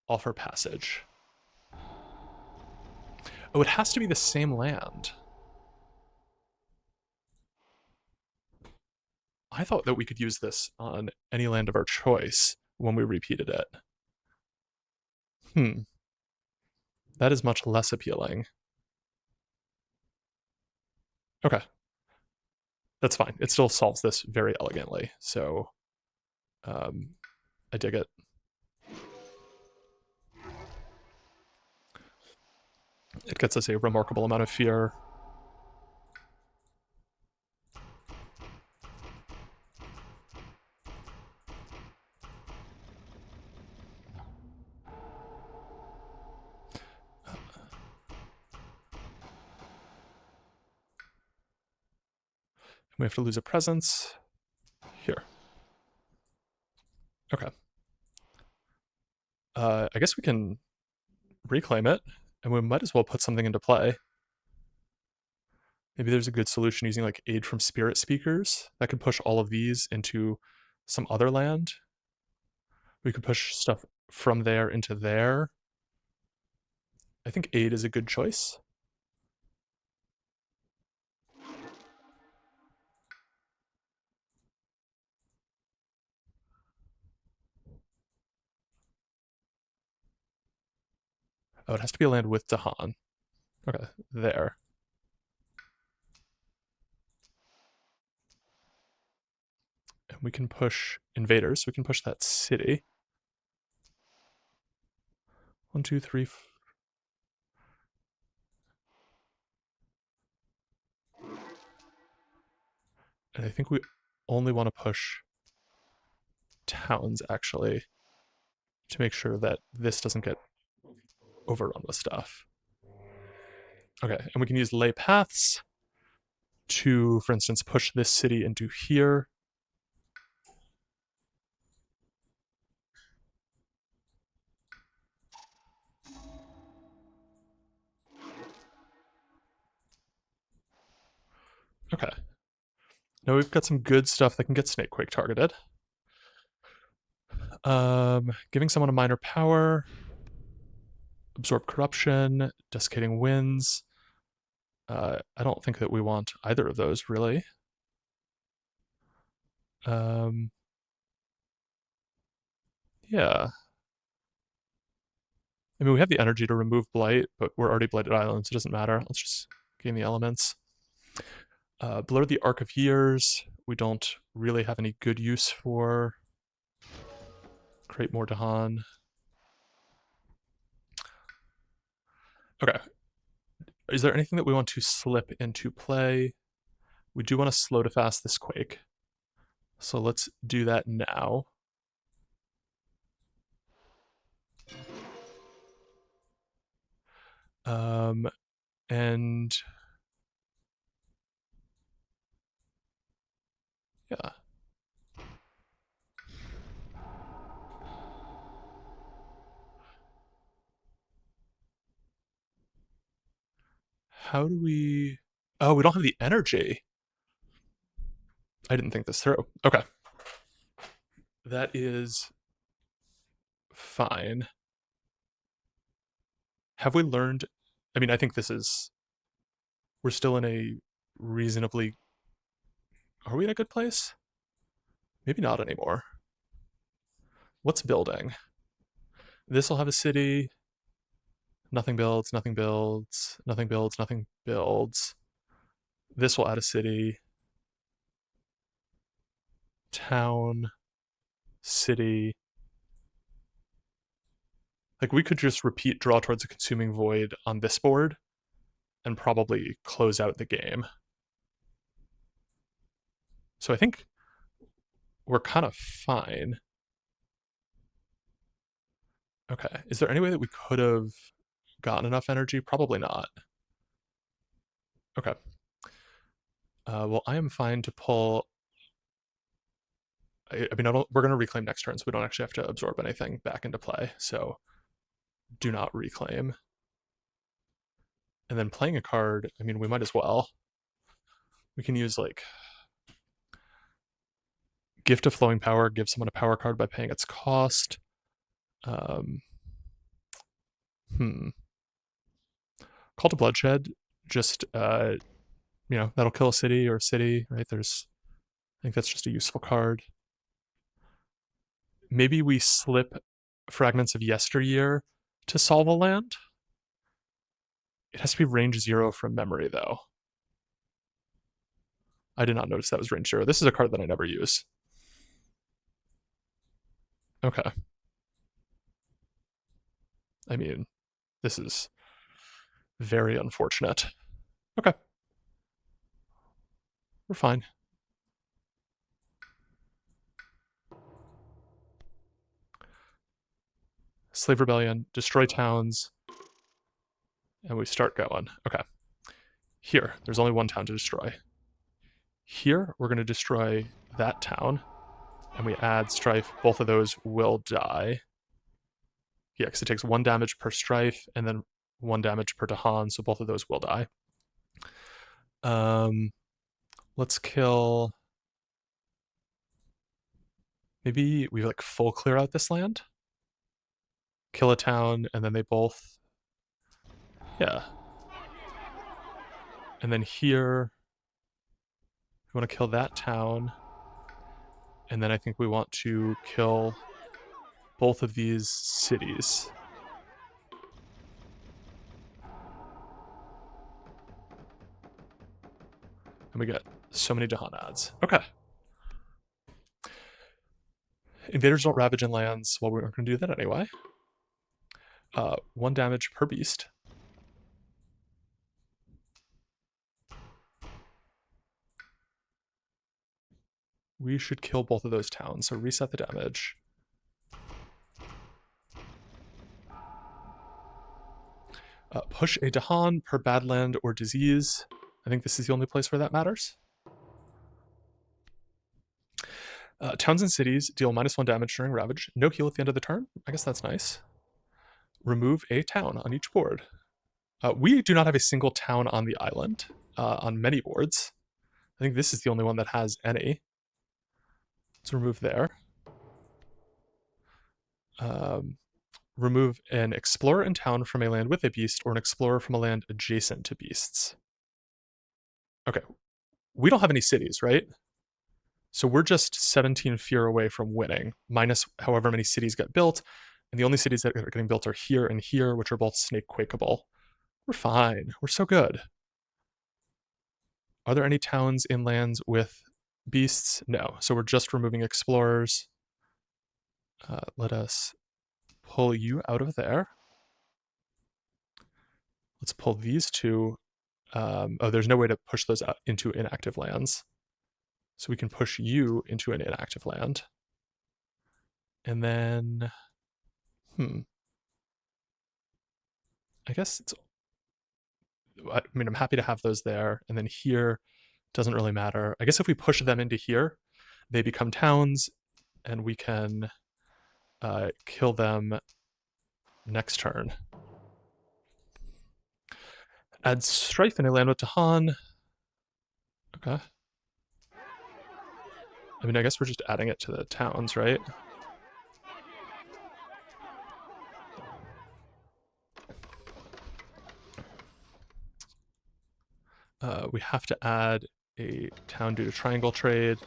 Offer Passage. Oh, it has to be the same land. I thought that we could use this on any land of our choice when we repeated it. That is much less appealing. Okay. That's fine. It still solves this very elegantly. So I dig it. It gets us a remarkable amount of fear. We have to lose a presence. Here. Okay. I guess we can reclaim it, and we might as well put something into play. Maybe there's a good solution using like aid from spirit speakers that could push all of these into some other land. We could push stuff from there into there. I think aid is a good choice. Oh, it has to be a land with Dahan. Okay, there. And we can push invaders. We can push that city. 1, 2, 3. And I think we only want to push towns, actually, to make sure that this doesn't get overrun with stuff. Okay, and we can use lay paths to, for instance, push this city into here. Okay. Now we've got some good stuff that can get Snakequake targeted. Giving someone a minor power, absorb corruption, desiccating winds. I don't think that we want either of those, really. Yeah. I mean, we have the energy to remove Blight, but we're already Blighted Islands, so it doesn't matter. Let's just gain the elements. Blur the Arc of Years. We don't really have any good use for. Create more Dahan. Okay. Is there anything that we want to slip into play? We do want to slow to fast this Quake. So let's do that now. And yeah. How do we... Oh, we don't have the energy. I didn't think this through. Okay. That is fine. Have we learned... I mean, I think this is... We're still in a reasonably... Are we in a good place? Maybe not anymore. What's building? This will have a city. Nothing builds, nothing builds, nothing builds, nothing builds. This will add a city. Town. City. Like, we could just repeat draw towards a consuming void on this board and probably close out the game. So I think we're kind of fine. Okay. Is there any way that we could have gotten enough energy? Probably not. Okay. Well, I am fine to pull... I mean, we're going to reclaim next turn, so we don't actually have to absorb anything back into play. So do not reclaim. And then playing a card, I mean, we might as well. We can use, like, Gift of Flowing Power, give someone a power card by paying its cost. Call to Bloodshed, just, that'll kill a city or a city, right? I think that's just a useful card. Maybe we slip Fragments of Yesteryear to solve a land. It has to be range 0 from memory, though. I did not notice that was range 0. This is a card that I never use. Okay. I mean, this is very unfortunate. Okay. We're fine. Slave Rebellion, destroy towns, and we start going. Okay. Here, there's only one town to destroy. Here, we're going to destroy that town, and we add Strife. Both of those will die. Yeah, because it takes 1 damage per Strife, and then 1 damage per Dahan, so both of those will die. Let's kill... Maybe we, like, full clear out this land? Kill a town, and then they both... Yeah. And then here, we want to kill that town. And then I think we want to kill both of these cities. And we get so many Dahan adds. Okay. Invaders don't ravage in lands. Well, we aren't going to do that anyway. 1 damage per beast. we should kill both of those towns. So reset the damage. Push a Dahan per badland or disease. I think this is the only place where that matters. Towns and cities deal -1 damage during Ravage. No heal at the end of the turn. I guess that's nice. Remove a town on each board. We do not have a single town on the island on many boards. I think this is the only one that has any. Let's remove there. Remove an explorer in town from a land with a beast or an explorer from a land adjacent to beasts. Okay. We don't have any cities, right? So we're just 17 fear away from winning, minus however many cities get built. And the only cities that are getting built are here and here, which are both snake quakeable. We're fine. We're so good. Are there any towns in lands with beasts? No. So we're just removing explorers. Let us pull you out of there. Let's pull these two. Oh, there's no way to push those out into inactive lands. So we can push you into an inactive land. And then, I guess it's, I mean, I'm happy to have those there. And then here doesn't really matter. I guess if we push them into here, they become towns and we can kill them next turn. Add Strife in a land with Dahan. Okay. I mean, I guess we're just adding it to the towns, right? We have to add a town due to triangle trade.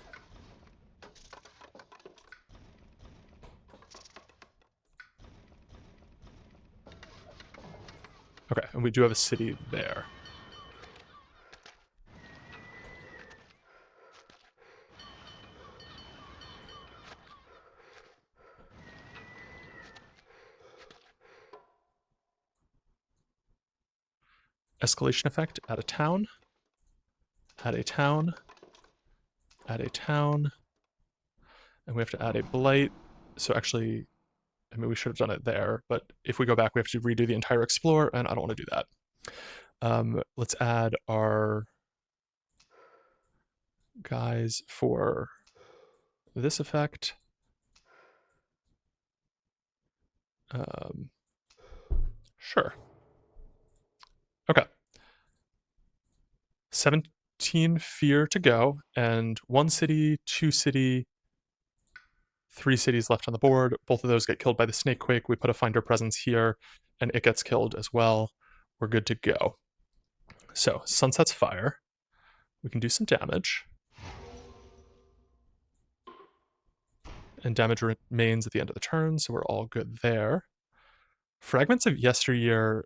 Okay, and we do have a city there. Escalation effect, add a town, add a town, add a town, and we have to add a blight. So actually, I mean, we should have done it there, but if we go back, we have to redo the entire explore, and I don't want to do that. Let's add our guys for this effect. Sure. Okay. 17 fear to go, and 1 city, 2 city, 3 cities left on the board. Both of those get killed by the snake quake. We put a finder presence here, and it gets killed as well. We're good to go. So, Sunset's Fire. We can do some damage. And damage remains at the end of the turn, so we're all good there. Fragments of Yesteryear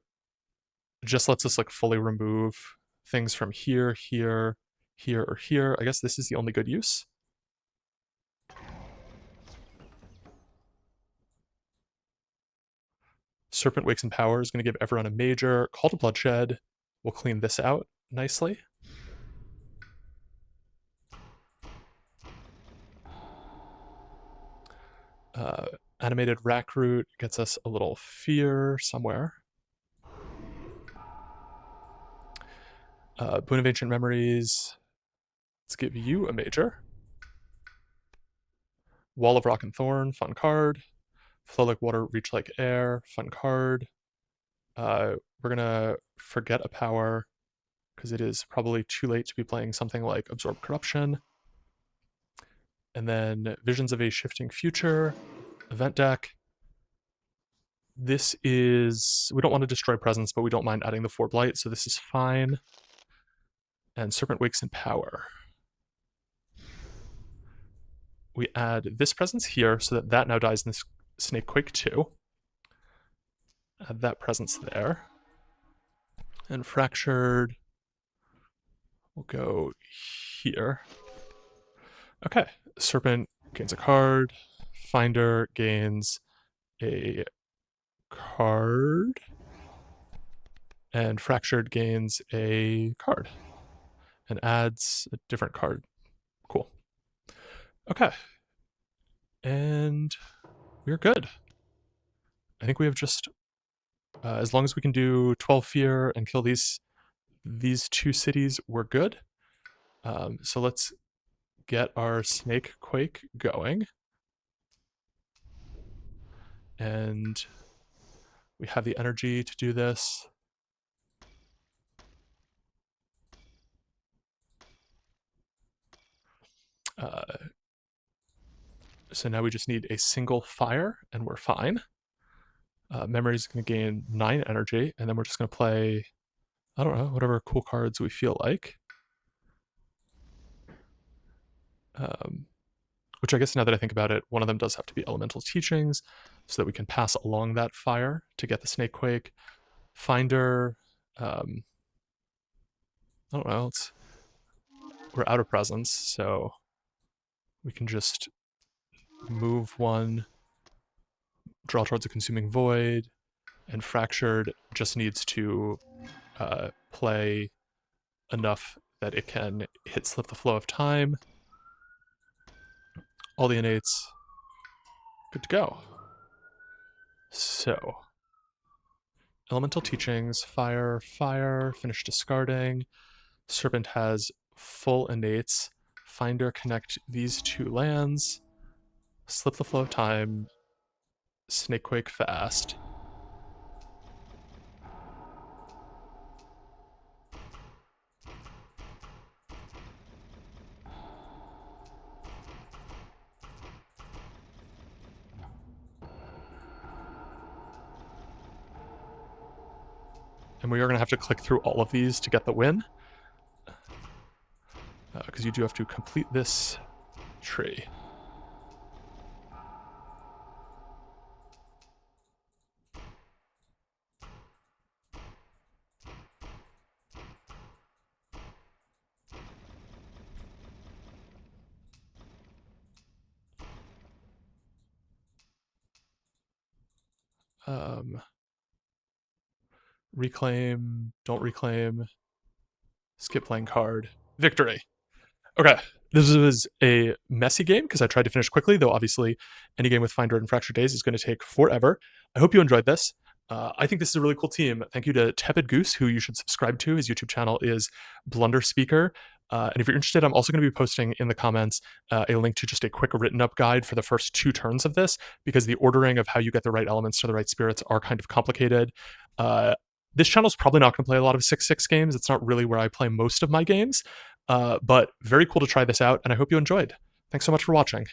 just lets us like fully remove things from here, here, here, or here. I guess this is the only good use. Serpent Wakes in Power is going to give everyone a major. Call to Bloodshed. We'll clean this out nicely. Animated Rackroot gets us a little fear somewhere. Boon of Ancient Memories. Let's give you a major. Wall of Rock and Thorn, fun card. Flow Like Water, Reach Like Air, fun card. We're gonna forget a power because it is probably too late to be playing something like Absorb Corruption. And then Visions of a Shifting Future, event deck. This is, we don't want to destroy presence, but we don't mind adding the 4 blight, so this is fine. And Serpent Wakes in Power. We add this presence here so that that now dies in this Snake Quake 2. Add that presence there. And Fractured will go here. Okay, Serpent gains a card. Finder gains a card. And Fractured gains a card. And adds a different card. Cool. Okay. And we're good. I think we have just, as long as we can do 12 fear and kill these two cities, we're good. So let's get our snake quake going. And we have the energy to do this. So now we just need a single fire and we're fine. Memory is going to gain 9 energy, and then we're just going to play, I don't know, whatever cool cards we feel like. Which I guess now that I think about it, one of them does have to be Elemental Teachings, so that we can pass along that fire to get the Snake Quake. Finder, I don't know, we're out of presence, so we can just move one, draw towards a Consuming Void, and Fractured just needs to play enough that it can hit Slip the Flow of Time. All the innates, good to go. So, Elemental Teachings, Fire, Fire, finish discarding. Serpent has full innates. Finder, connect these two lands. Slip the Flow of Time. Snakequake fast. And we are going to have to click through all of these to get the win. Because you do have to complete this tree. Reclaim, don't reclaim, skip playing card, victory. Okay, this was a messy game because I tried to finish quickly, though obviously any game with Finder and Fractured Days is going to take forever. I hope you enjoyed this. I think this is a really cool team. Thank you to Tepid Goose, who you should subscribe to. His YouTube channel is Blunder Speaker. And if you're interested, I'm also going to be posting in the comments a link to just a quick written up guide for the first 2 turns of this, because the ordering of how you get the right elements to the right spirits are kind of complicated. This channel's probably not going to play a lot of 6/6 games. It's not really where I play most of my games. But very cool to try this out, and I hope you enjoyed. Thanks so much for watching.